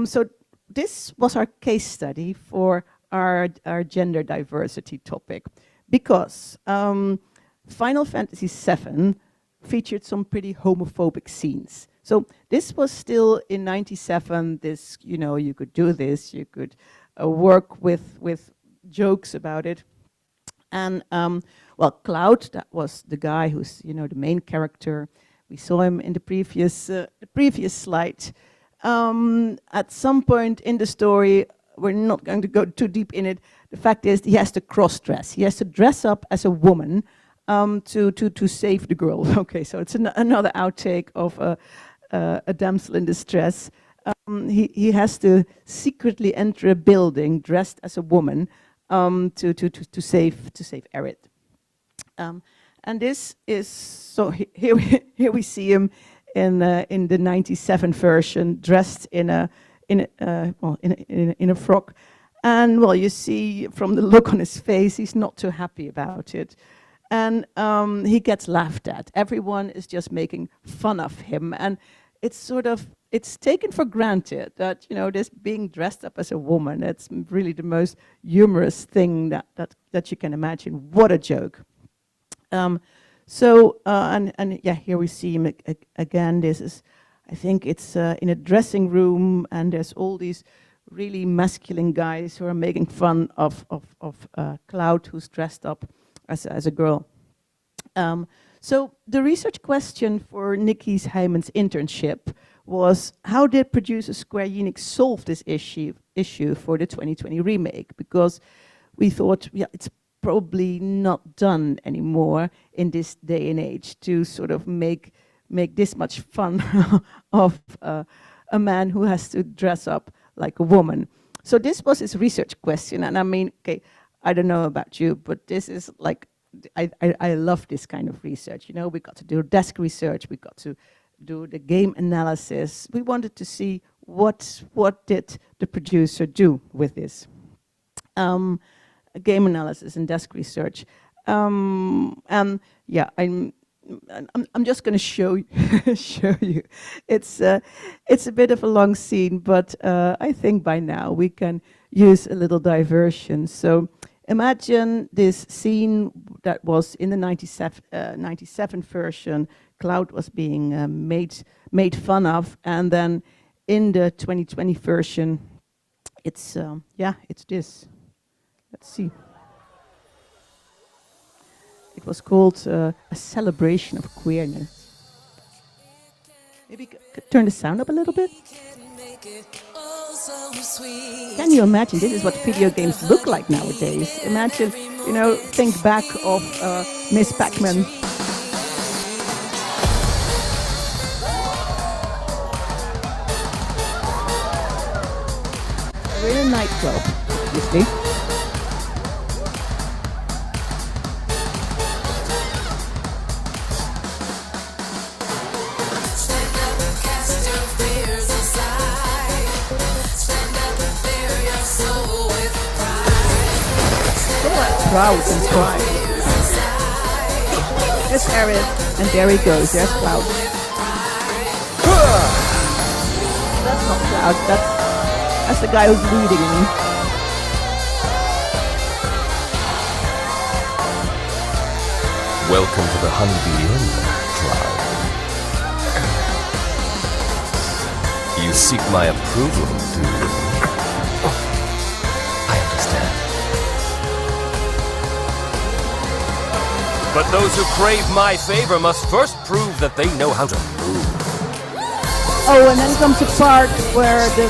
So this was our case study for our gender diversity topic, because Final Fantasy VII featured some pretty homophobic scenes. So this was still in '97. This, you could do this. You could work with jokes about it. And well, Cloud, that was the guy who's the main character. We saw him in the previous slide. At some point in the story, we're not going to go too deep in it. The fact is, he has to cross-dress. He has to dress up as a woman to save the girl. Okay, so it's another outtake of a damsel in distress. He has to secretly enter a building dressed as a woman to save Aerith. And this is so. Here we see him in the '97 version, dressed in a frock, and well, you see from the look on his face, he's not too happy about it, and he gets laughed at. Everyone is just making fun of him, and it's taken for granted that this being dressed up as a woman, it's really the most humorous thing that you can imagine. What a joke! And yeah, here we see him again. This is, I think it's in a dressing room, and there's all these really masculine guys who are making fun of Cloud, who's dressed up as a girl. So the research question for Nikki Hyman's internship was, how did producer Square Enix solve this issue for the 2020 remake? Because we thought, yeah, it's probably not done anymore in this day and age to sort of make this much fun of a man who has to dress up like a woman. So this was his research question, and I mean, okay, I don't know about you, but this is like, I love this kind of research. We got to do desk research, we got to do the game analysis. We wanted to see what did the producer do with this. Game analysis and desk research, and yeah, I'm just going to show you. It's a bit of a long scene, but I think by now we can use a little diversion. So imagine this scene that was in the 97 version. Cloud was being made fun of, and then in the 2020 version, it's it's this. Let's see. It was called A Celebration of Queerness. Maybe turn the sound up a little bit. Can you imagine? This is what video games look like nowadays. Imagine, you know, think back of Miss Pac-Man. We're in a nightclub, obviously. Proud and pride. There's Aaron, and there he goes. There's Cloud. That's not Cloud. That's the guy who's leading me. Welcome to the Honeybee Inn, Cloud. You seek my approval, do you? I understand. But those who crave my favor must first prove that they know how to move. Oh, and then comes a part where the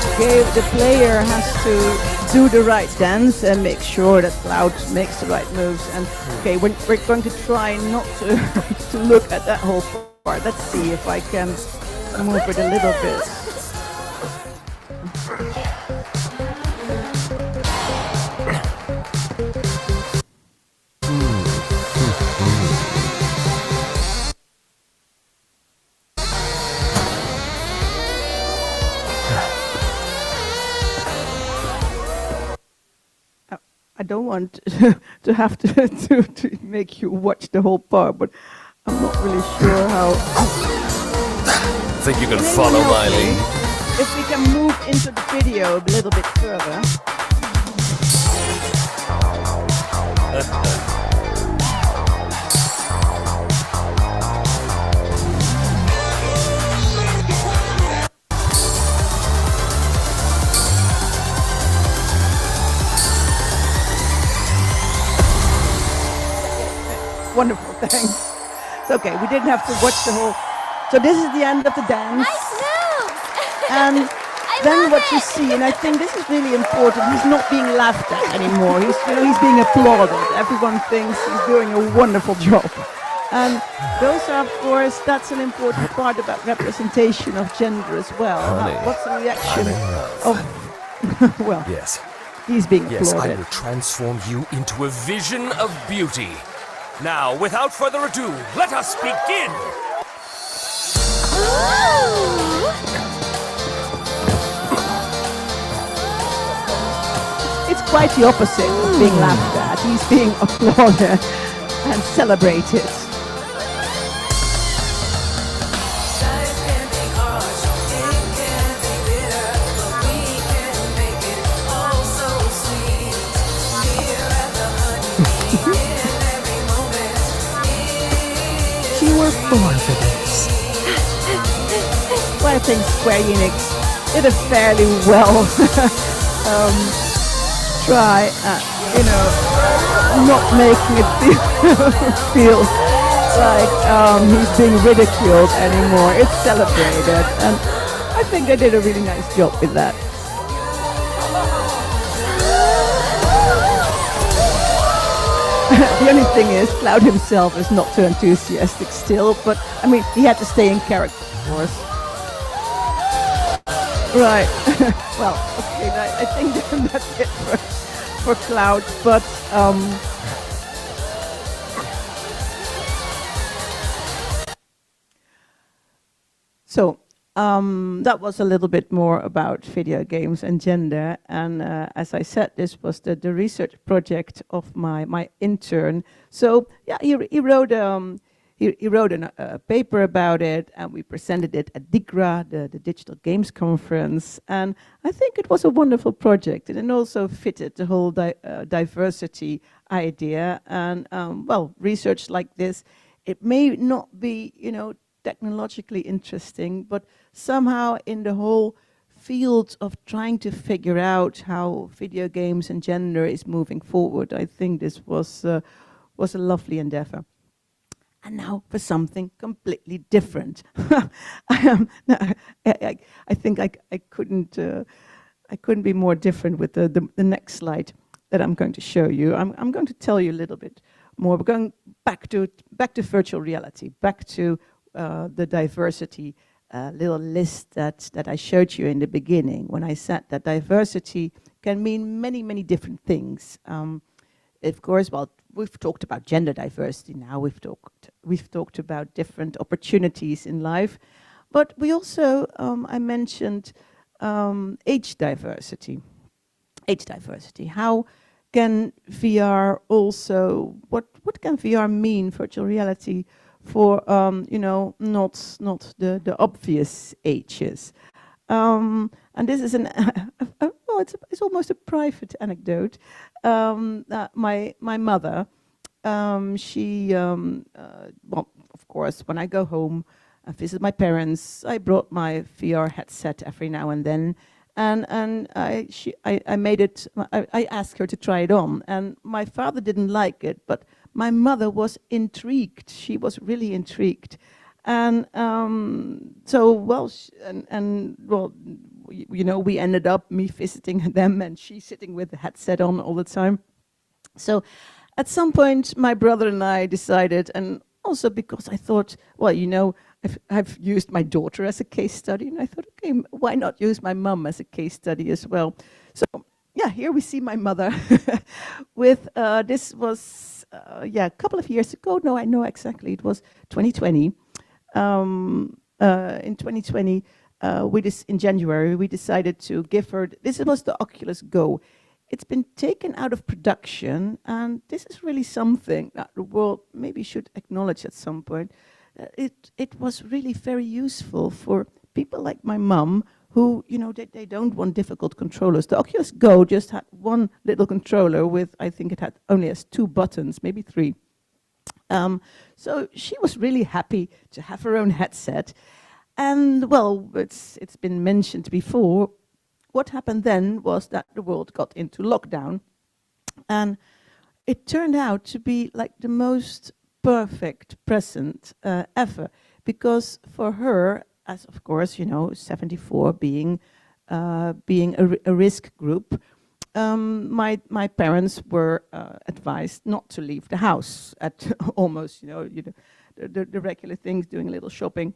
player has to do the right dance and make sure that Cloud makes the right moves. And okay, we're going to try not to to look at that whole part. Let's see if I can move it a little bit. I don't want to have to make you watch the whole part, but I'm not really sure how. Think you can follow my lead? If we can move into the video a little bit further. Wonderful, thanks. It's okay, we didn't have to watch the whole. So this is the end of the dance. Nice moves! And then what you see, and I think this is really important, he's not being laughed at anymore. He's being applauded. Everyone thinks he's doing a wonderful job. And those are, of course, that's an important part about representation of gender as well. Honey, what's the reaction of, well, yes. He's being Yes, I applauded. will transform you into a vision of beauty. Now, without further ado, let us begin! It's quite the opposite of being laughed at. He's being applauded and celebrated. You were born for this. Well, I think Square Enix did a fairly well try at, not making it feel like he's being ridiculed anymore. It's celebrated, and I think they did a really nice job with that. The only thing is, Cloud himself is not too enthusiastic still, but I mean, he had to stay in character, of course. Right. Well, okay, I think that's it for Cloud, but so that was a little bit more about video games and gender, and as I said, this was the research project of my intern. So yeah, he wrote a paper about it, and we presented it at DIGRA, the Digital Games Conference, and I think it was a wonderful project, and it also fitted the whole diversity idea. And well, research like this, it may not be, technologically interesting, but somehow in the whole field of trying to figure out how video games and gender is moving forward, I think this was a lovely endeavor. and now for something completely different. I think I couldn't be more different with the next slide that I'm going to show you. I'm going to tell you a little bit more. We're going back to virtual reality, back to the diversity little list that I showed you in the beginning when I said that diversity can mean many, many different things. Of course, well, we've talked about gender diversity now. We've talked about different opportunities in life, but we also I mentioned age diversity. Age diversity. How can VR also? What can VR mean? Virtual reality for you know, not the obvious ages. And this is well, it's almost a private anecdote. My mother, she well, of course, when I go home and visit my parents, I brought my VR headset every now and then, and I made it. I asked her to try it on, and my father didn't like it, but my mother was intrigued. She was really intrigued. And so, well, well, you know, we ended up me visiting them and she sitting with the headset on all the time. So at some point, my brother and I decided, and also because I thought, well, you know, I've used my daughter as a case study, and I thought, okay, why not use my mum as a case study as well? So yeah, here we see my mother with, this was, yeah, a couple of years ago. No, I know exactly. It was 2020. In 2020, in January, we decided to give her, this was the Oculus Go. It's been taken out of production, and this is really something that the world maybe should acknowledge at some point. It was really very useful for people like my mum, who, you know, they don't want difficult controllers. The Oculus Go just had one little controller with, I think it had only has 2 buttons, maybe 3. So she was really happy to have her own headset. And well, it's been mentioned before, what happened then was that the world got into lockdown. And it turned out to be like the most perfect present ever. Because for her, as of course, you know, 74 being a risk group, my parents were advised not to leave the house at almost, you know, the regular things, doing a little shopping.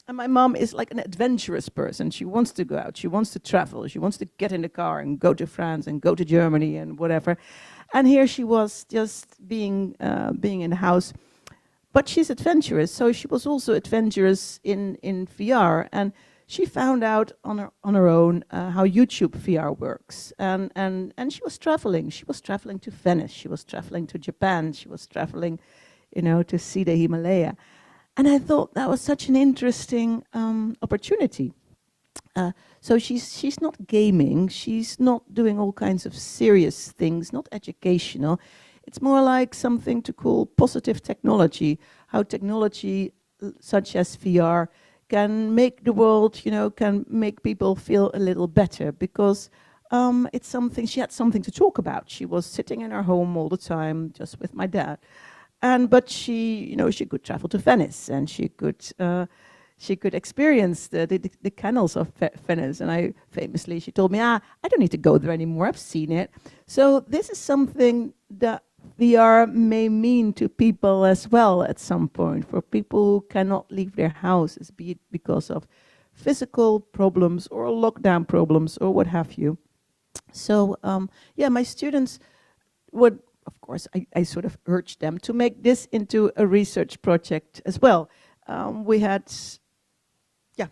And my mom is like an adventurous person. She wants to go out. She wants to travel. She wants to get in the car and go to France and go to Germany and whatever. And here she was just being in the house. But she's adventurous, so she was also adventurous in VR. And she found out on her own how YouTube VR works. And she was traveling. She was traveling to Venice. She was traveling to Japan. She was traveling, you know, to see the Himalaya. And I thought that was such an interesting opportunity. So she's not gaming. She's not doing all kinds of serious things, not educational. It's more like something to call positive technology, how technology such as VR can make the world, you know, can make people feel a little better, because it's something, she had something to talk about. She was sitting in her home all the time, just with my dad. But she, you know, she could travel to Venice, and she could experience the canals of Venice. And she told me, I don't need to go there anymore. I've seen it. So this is something that VR may mean to people as well at some point, for people who cannot leave their houses, be it because of physical problems or lockdown problems or what have you. So yeah, my students would, of course, I sort of urged them to make this into a research project as well. We had, yeah.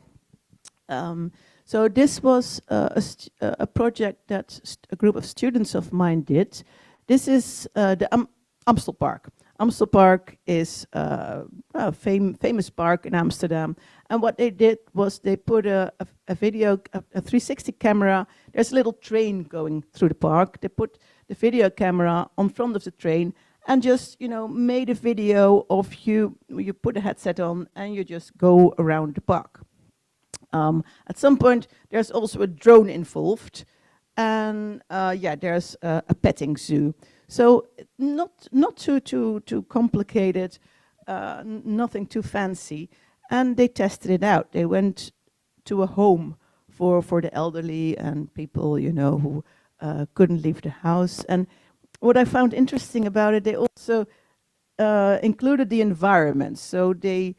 So this was a project that a group of students of mine did. This is the Amstel Park. Amstel Park is a famous park in Amsterdam. And what they did was they put a 360 camera. There's a little train going through the park. They put the video camera on front of the train and just, you know, made a video of you put a headset on and you just go around the park. At some point, there's also a drone involved. And yeah, there's a petting zoo. So not too complicated. nothing too fancy. And they tested it out. They went to a home for the elderly and people, you know, who couldn't leave the house. And what I found interesting about it, they also included the environment. So they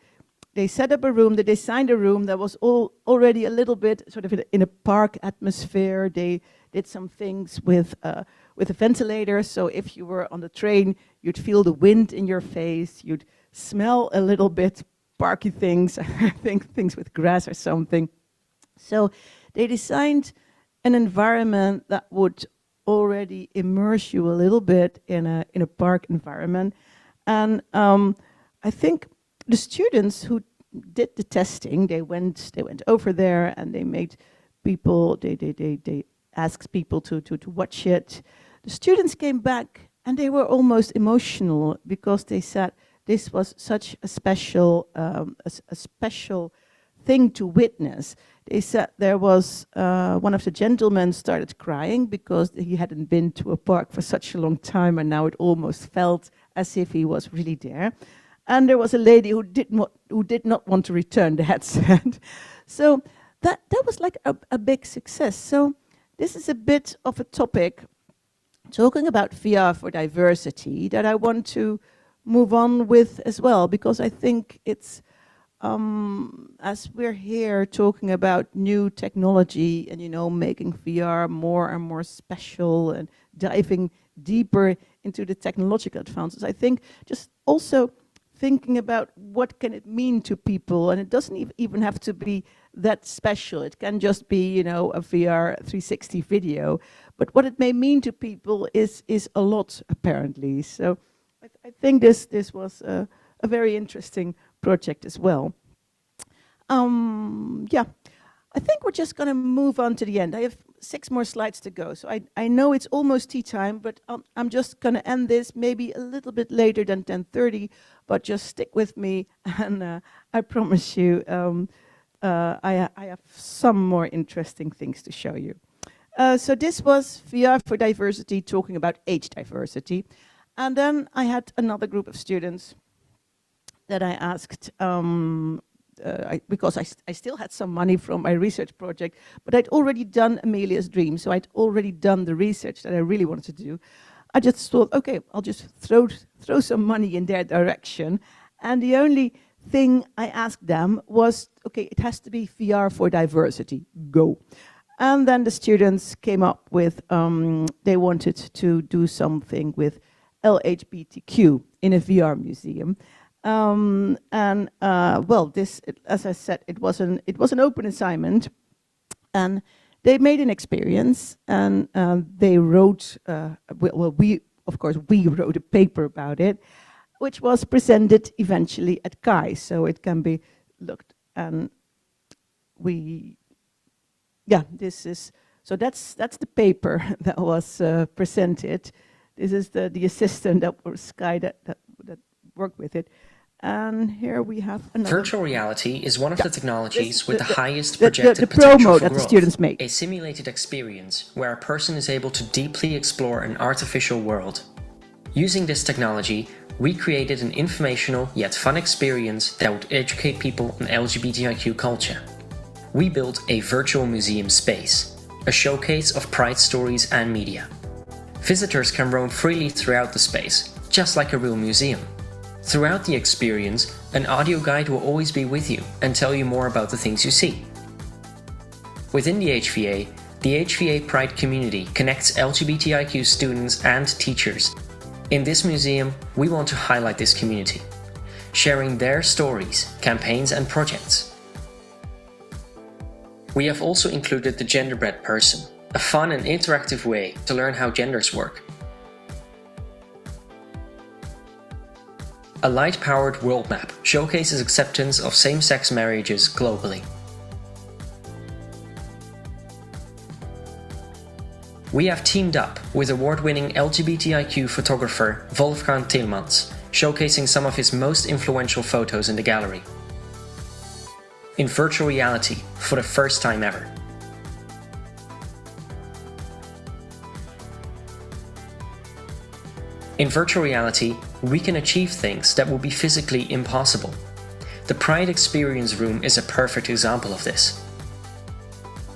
set up a room, they designed a room that was already a little bit sort of in a park atmosphere. They did some things with a ventilator, so if you were on the train, you'd feel the wind in your face, you'd smell a little bit parky things, I think things with grass or something. So they designed an environment that would already immerse you a little bit in a park environment. And I think the students who did the testing, they went over there and they made people, they asked people to watch it. The students came back and they were almost emotional because they said this was such a special thing to witness. They said there was one of the gentlemen started crying because he hadn't been to a park for such a long time, and now it almost felt as if he was really there. And there was a lady who did not want to return the headset. So that was like a big success. So this is a bit of a topic talking about VR for diversity that I want to move on with as well, because I think it's as we're here talking about new technology and, you know, making VR more and more special and diving deeper into the technological advances, I think just also thinking about what can it mean to people, and it doesn't even have to be that special. It can just be, you know, a VR 360 video, but what it may mean to people is a lot, apparently. So I think this was a very interesting project as well. Yeah, I think we're just going to move on to the end. I have 6 more slides to go, so I know it's almost tea time, but I'm just going to end this maybe a little bit later than 10:30, but just stick with me, and I promise you I have some more interesting things to show you. So this was VR for diversity, talking about age diversity. And then I had another group of students that I asked, because I still had some money from my research project, but I'd already done Amelia's Dream, so I'd already done the research that I really wanted to do. I just thought, okay, I'll just throw some money in their direction. And the only thing I asked them was, okay, it has to be VR for diversity, go. And then the students came up with, they wanted to do something with LGBTQ in a VR museum. Well, this, as I said, it was an open assignment, and they made an experience, and they wrote, we wrote a paper about it, which was presented eventually at CHI, so it can be looked, and so that's the paper that was presented. This is the assistant that was Sky that worked with it. And here we have another. Virtual reality is one of the technologies with the highest projected potential promo for that the growth. students make. A simulated experience where a person is able to deeply explore an artificial world. Using this technology, we created an informational yet fun experience that would educate people on LGBTIQ culture. We built a virtual museum space, a showcase of pride stories and media. Visitors can roam freely throughout the space, just like a real museum. Throughout the experience, an audio guide will always be with you and tell you more about the things you see. Within the HVA Pride community connects LGBTIQ students and teachers. In this museum, we want to highlight this community, sharing their stories, campaigns and projects. We have also included the genderbread person, a fun and interactive way to learn how genders work. A light-powered world map showcases acceptance of same-sex marriages globally. We have teamed up with award-winning LGBTIQ photographer Wolfgang Tillmans, showcasing some of his most influential photos in the gallery. In virtual reality, for the first time ever. In virtual reality, we can achieve things that would be physically impossible. The Pride Experience Room is a perfect example of this.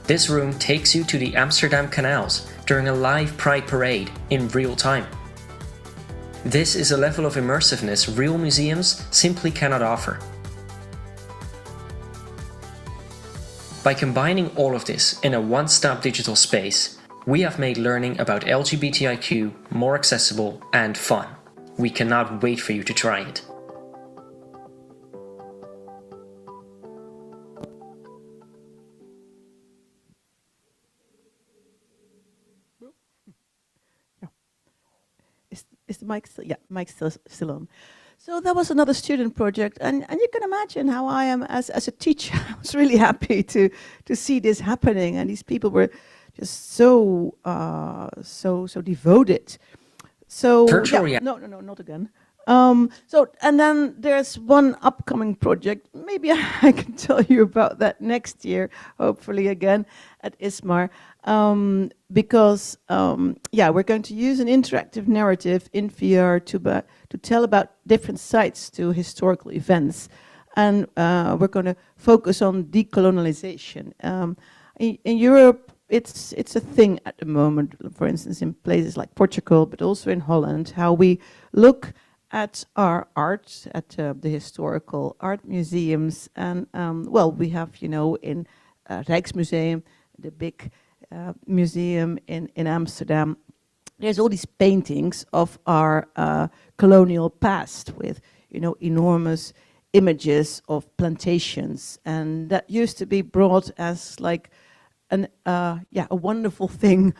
This room takes you to the Amsterdam canals during a live Pride parade in real time. This is a level of immersiveness real museums simply cannot offer. By combining all of this in a one-stop digital space, we have made learning about LGBTIQ more accessible and fun. We cannot wait for you to try it. Is the mic still? Yeah, mic's still on. So that was another student project, and you can imagine how I am as a teacher. I was really happy to see this happening, and these people were just so devoted. So Virtual yeah, no, not again. So and then there's one upcoming project. Maybe I can tell you about that next year, hopefully again at ISMAR, because yeah, we're going to use an interactive narrative in VR to tell about different sites to historical events, and we're going to focus on decolonialization. In Europe, it's a thing at the moment. For instance, in places like Portugal, but also in Holland, how we look at our art, at the historical art museums, and well, we have, you know, in Rijksmuseum, the big museum in Amsterdam, there's all these paintings of our colonial past with, you know, enormous images of plantations, and that used to be brought as like a wonderful thing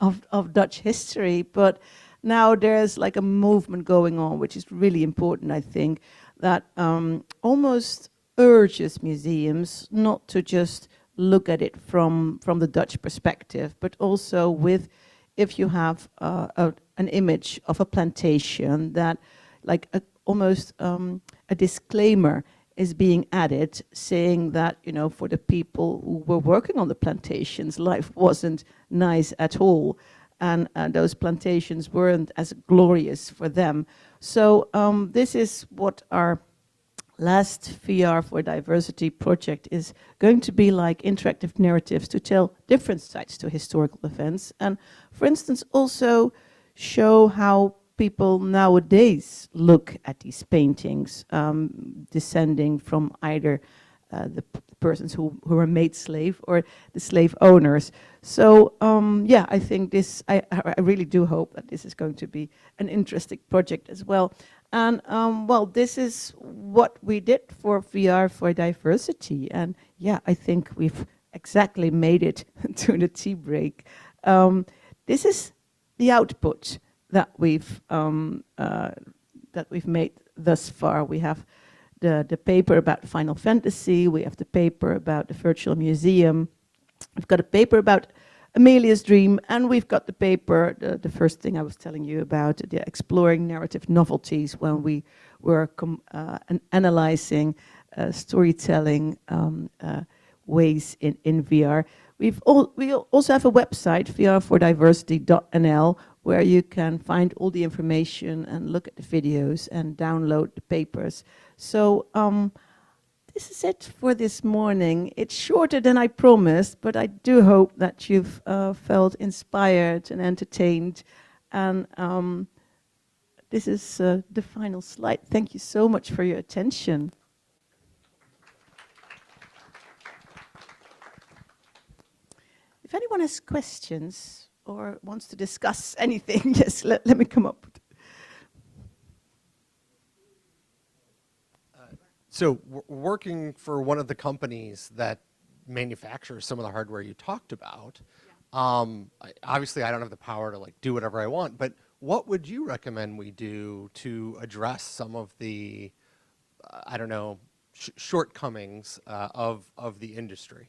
of Dutch history, but now there's like a movement going on, which is really important, I think, that almost urges museums not to just look at it from the Dutch perspective, but also with, if you have an image of a plantation, that like almost a disclaimer is being added, saying that, you know, for the people who were working on the plantations, life wasn't nice at all. And those plantations weren't as glorious for them. So this is what our last VR for Diversity project is going to be like, interactive narratives to tell different sides to historical events. And for instance, also show how people nowadays look at these paintings, descending from either the persons who were made slave or the slave owners. So yeah, I think this, I really do hope that this is going to be an interesting project as well. And well, this is what we did for VR for Diversity. And yeah, I think we've exactly made it to the tea break. This is the output that we've made thus far. We have the paper about Final Fantasy, we have the paper about the virtual museum, we've got a paper about Amelia's Dream, and we've got the paper, the first thing I was telling you about, the exploring narrative novelties, when we were analyzing storytelling ways in VR. We also have a website, vrfordiversity.nl, where you can find all the information and look at the videos and download the papers. So this is it for this morning. It's shorter than I promised, but I do hope that you've felt inspired and entertained. And this is the final slide. Thank you so much for your attention. If anyone has questions or wants to discuss anything, yes, let me come up. So working for one of the companies that manufactures some of the hardware you talked about, obviously I don't have the power to like do whatever I want, but what would you recommend we do to address some of the, I don't know, shortcomings of the industry?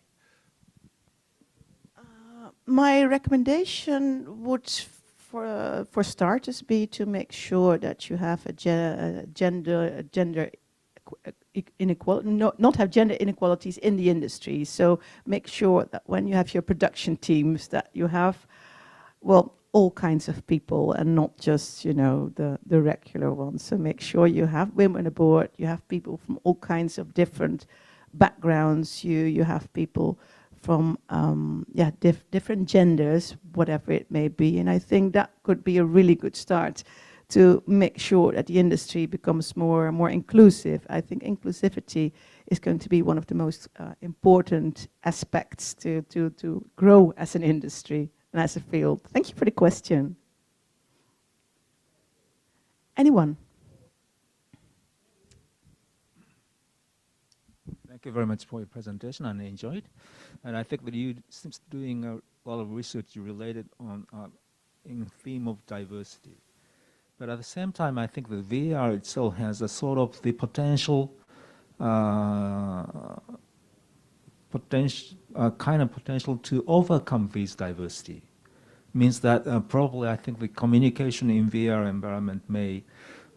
My recommendation would, for starters, be to make sure that you have a gender inequality, not have gender inequalities in the industry. So make sure that when you have your production teams, that you have, well, all kinds of people and not just, you know, the regular ones. So make sure you have women aboard, you have people from all kinds of different backgrounds, you have people from different genders, whatever it may be. And I think that could be a really good start to make sure that the industry becomes more inclusive. I think inclusivity is going to be one of the most important aspects to grow as an industry and as a field. Thank you for the question. Anyone? Thank you very much for your presentation, and I enjoyed. And I think that you seems doing a lot of research related on in theme of diversity. But at the same time, I think that VR itself has a sort of the potential, kind of potential to overcome this diversity. Means that probably I think the communication in VR environment may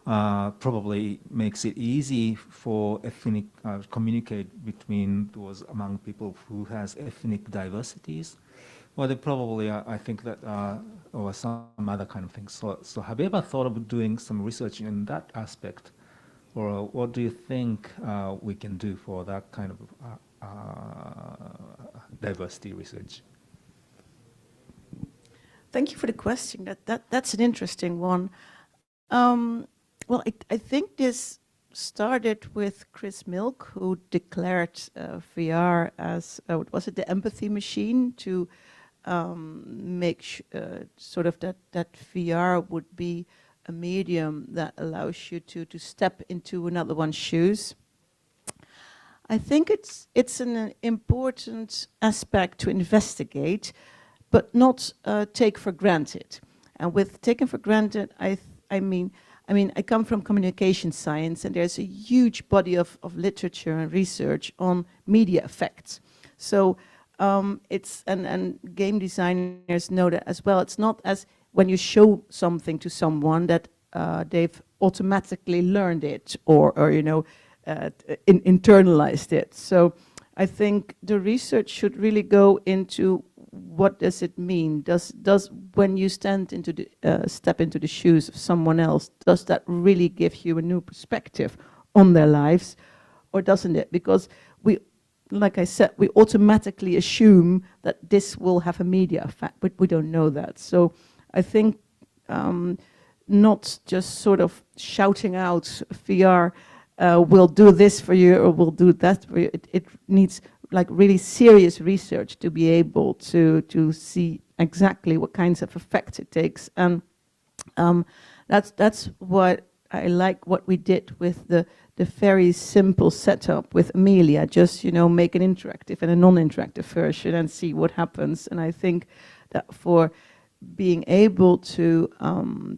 probably makes it easy for ethnic communicate between those among people who has ethnic diversities. Well, they probably, I think that, or some other kind of things. So have you ever thought of doing some research in that aspect? Or what do you think we can do for that kind of diversity research? Thank you for the question. That's an interesting one. Well, I think this started with Chris Milk, who declared VR as, what was it, the empathy machine, to make sort of that VR would be a medium that allows you to step into another one's shoes. I think it's an important aspect to investigate, but not take for granted. And with taken for granted, I mean, I come from communication science, and there's a huge body of literature and research on media effects. So it's, and game designers know that as well. It's not as when you show something to someone that they've automatically learned it or you know, internalized it. So I think the research should really go into what does it mean? Does when you step into the shoes of someone else, does that really give you a new perspective on their lives, or doesn't it? Because we, like I said, we automatically assume that this will have a media effect, but we don't know that. So I think not just sort of shouting out VR will do this for you or will do that for you. It needs like really serious research to be able to see exactly what kinds of effects it takes. And that's what I like what we did with the very simple setup with Amelia. Just, you know, make an interactive and a non-interactive version and see what happens. And I think that for being able to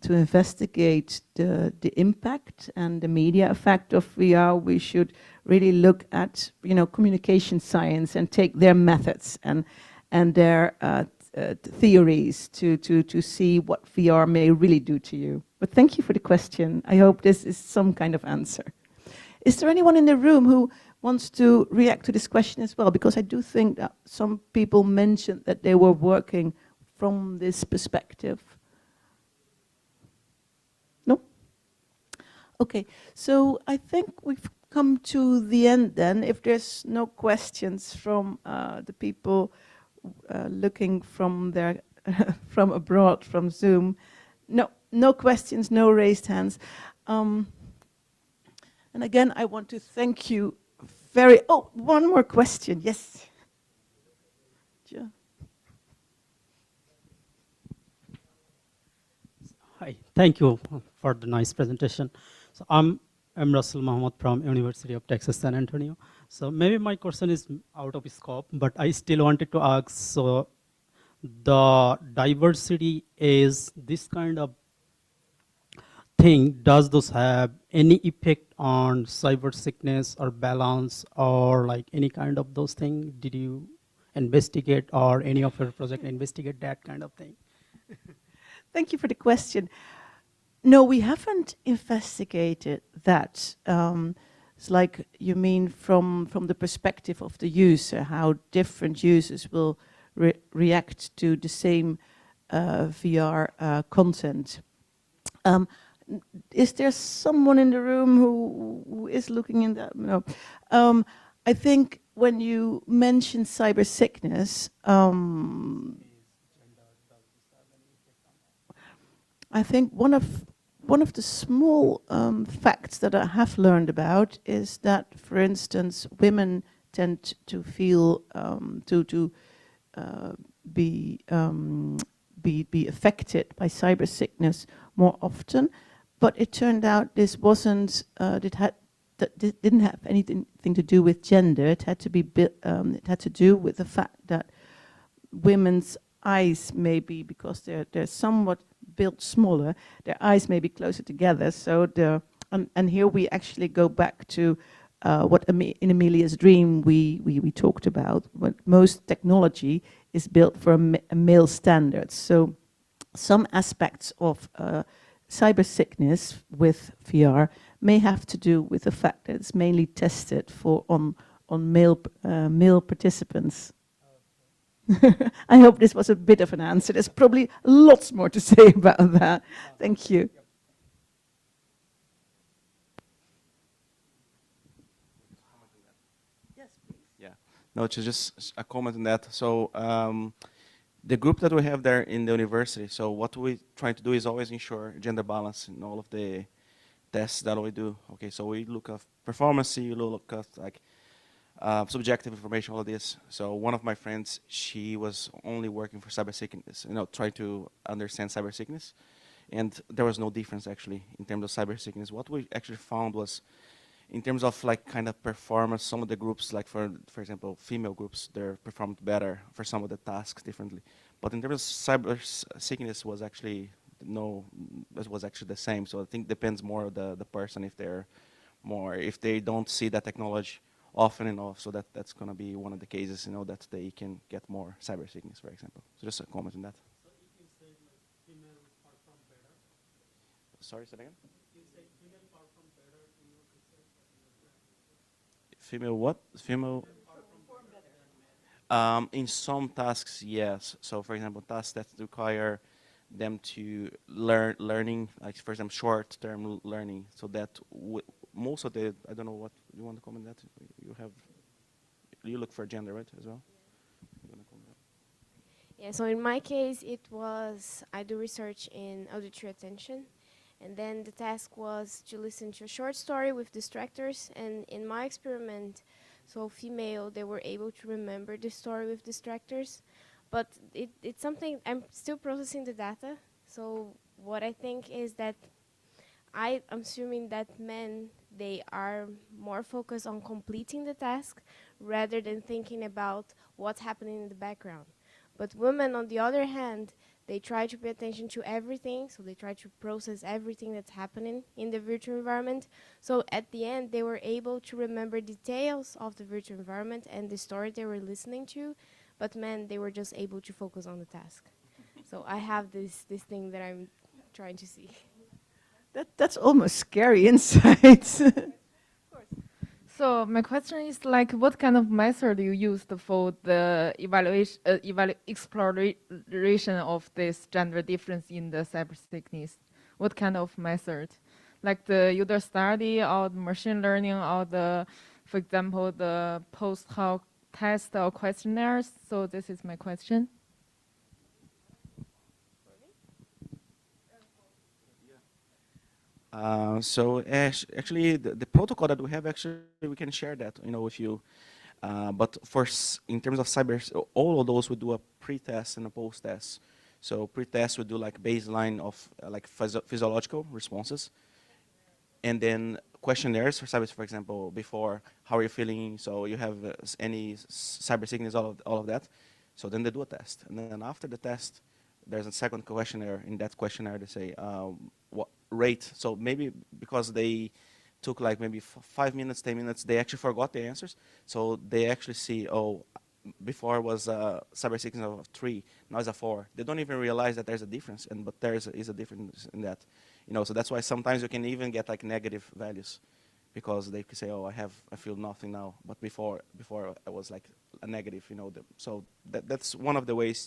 investigate the impact and the media effect of VR, we should really look at, you know, communication science and take their methods and their theories to see what VR may really do to you. But thank you for the question. I hope this is some kind of answer. Is there anyone in the room who wants to react to this question as well? Because I do think that some people mentioned that they were working from this perspective. No? Okay, so I think we've come to the end then. If there's no questions from the people looking from their from abroad, from Zoom, no questions, no raised hands. And again, I want to thank you one more question, yes. Yeah. Hi, thank you for the nice presentation. So I'm Russell Mohammed from University of Texas, San Antonio. So maybe my question is out of scope, but I still wanted to ask, so the diversity is this kind of thing, does those have any effect on cyber sickness or balance or like any kind of those things? Did you investigate or any of your project investigate that kind of thing? Thank you for the question. No, we haven't investigated that. It's like, you mean from the perspective of the user, how different users will react to the same VR content. Is there someone in the room who is looking in that? No. I think when you mention cyber sickness, I think one of the small facts that I have learned about is that, for instance, women tend to feel be affected by cyber sickness more often, but it turned out this wasn't that didn't have anything to do with gender. It had to be it had to do with the fact that women's eyes, maybe because they're somewhat built smaller, their eyes may be closer together. So and here we actually go back to what in Amelia's dream we talked about. When most technology is built for a male standard. So some aspects of cyber sickness with VR may have to do with the fact that it's mainly tested on male participants. I hope this was a bit of an answer. There's probably lots more to say about that. Thank you. Yes, please. Yeah. No, just a comment on that. So the group that we have there in the university, so what we try to do is always ensure gender balance in all of the tests that we do. Okay, so we look at performance, we look at like subjective information, all of this. So one of my friends, she was only working for cyber sickness, trying to understand cyber sickness. And there was no difference actually in terms of cyber sickness. What we actually found was in terms of like kind of performance, some of the groups, like for example, female groups, they performed better for some of the tasks differently. But in terms of cyber sickness was actually it was actually the same. So I think it depends more on the person if they don't see that technology often enough, so that's going to be one of the cases, that they can get more cyber sickness, for example. So just a comment on that. So if you say like female perform better. Sorry, say that again? You say female perform better in your research or in your practice? Female what? Female Perform better. in some tasks, yes. So for example, tasks that require them to learning, like for example, short-term learning, so that most of the, I don't know what you want to comment that. You look for gender, right, as well? Yeah, so in my case, I do research in auditory attention, and then the task was to listen to a short story with distractors, and in my experiment, so female, they were able to remember the story with distractors, but it's something, I'm still processing the data, so what I think is that I'm assuming that men, they are more focused on completing the task rather than thinking about what's happening in the background. But women, on the other hand, they try to pay attention to everything, so they try to process everything that's happening in the virtual environment. So at the end, they were able to remember details of the virtual environment and the story they were listening to, but men, they were just able to focus on the task. So I have this thing that I'm trying to see. That's almost scary insights. So my question is like, what kind of method you used for the exploration of this gender difference in the cyber sickness? What kind of method? Like the user study or the machine learning or for example, the post-hoc test or questionnaires? So this is my question. So actually, the protocol that we have, actually, we can share that, with you. But in terms of cyber, all of those we do a pre-test and a post-test. So pre-test we do like baseline of like physiological responses, and then questionnaires for cyber, for example, before how are you feeling? So you have any cyber sickness, all of that. So then they do a test, and then after the test, there's a second questionnaire. In that questionnaire, they say what rate. So maybe because they took like maybe 5 minutes, 10 minutes, they actually forgot the answers. So they actually see, before was cyber sickness of 3, now it's a 4. They don't even realize that there's a difference, but there is a difference in that. So that's why sometimes you can even get like negative values, because they could say, I feel nothing now, but before I was like a negative. So that's one of the ways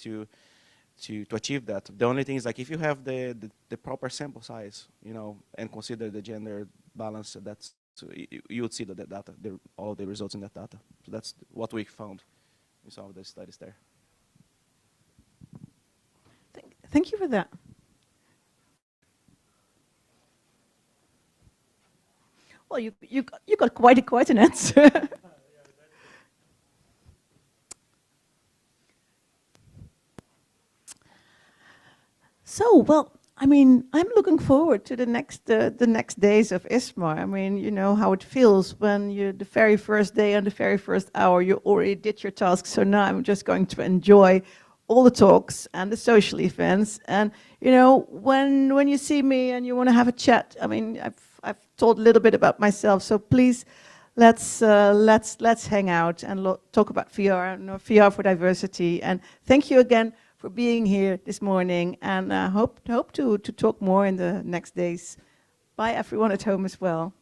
to achieve that. The only thing is like if you have the proper sample size, you know, and consider the gender balance, that's so you would see the data, all the results in that data. So that's what we found in some of the studies there. Thank you for that. Well, you got quite an answer. So, well, I mean, I'm looking forward to the next days of ISMAR. I mean, you know how it feels when you the very first day and the very first hour you already did your task. So now I'm just going to enjoy all the talks and the social events. And you know, when you see me and you want to have a chat, I mean, I've told a little bit about myself. So please, let's hang out and talk about VR and VR for diversity. And thank you again for being here this morning, and hope to talk more in the next days. Bye everyone at home as well.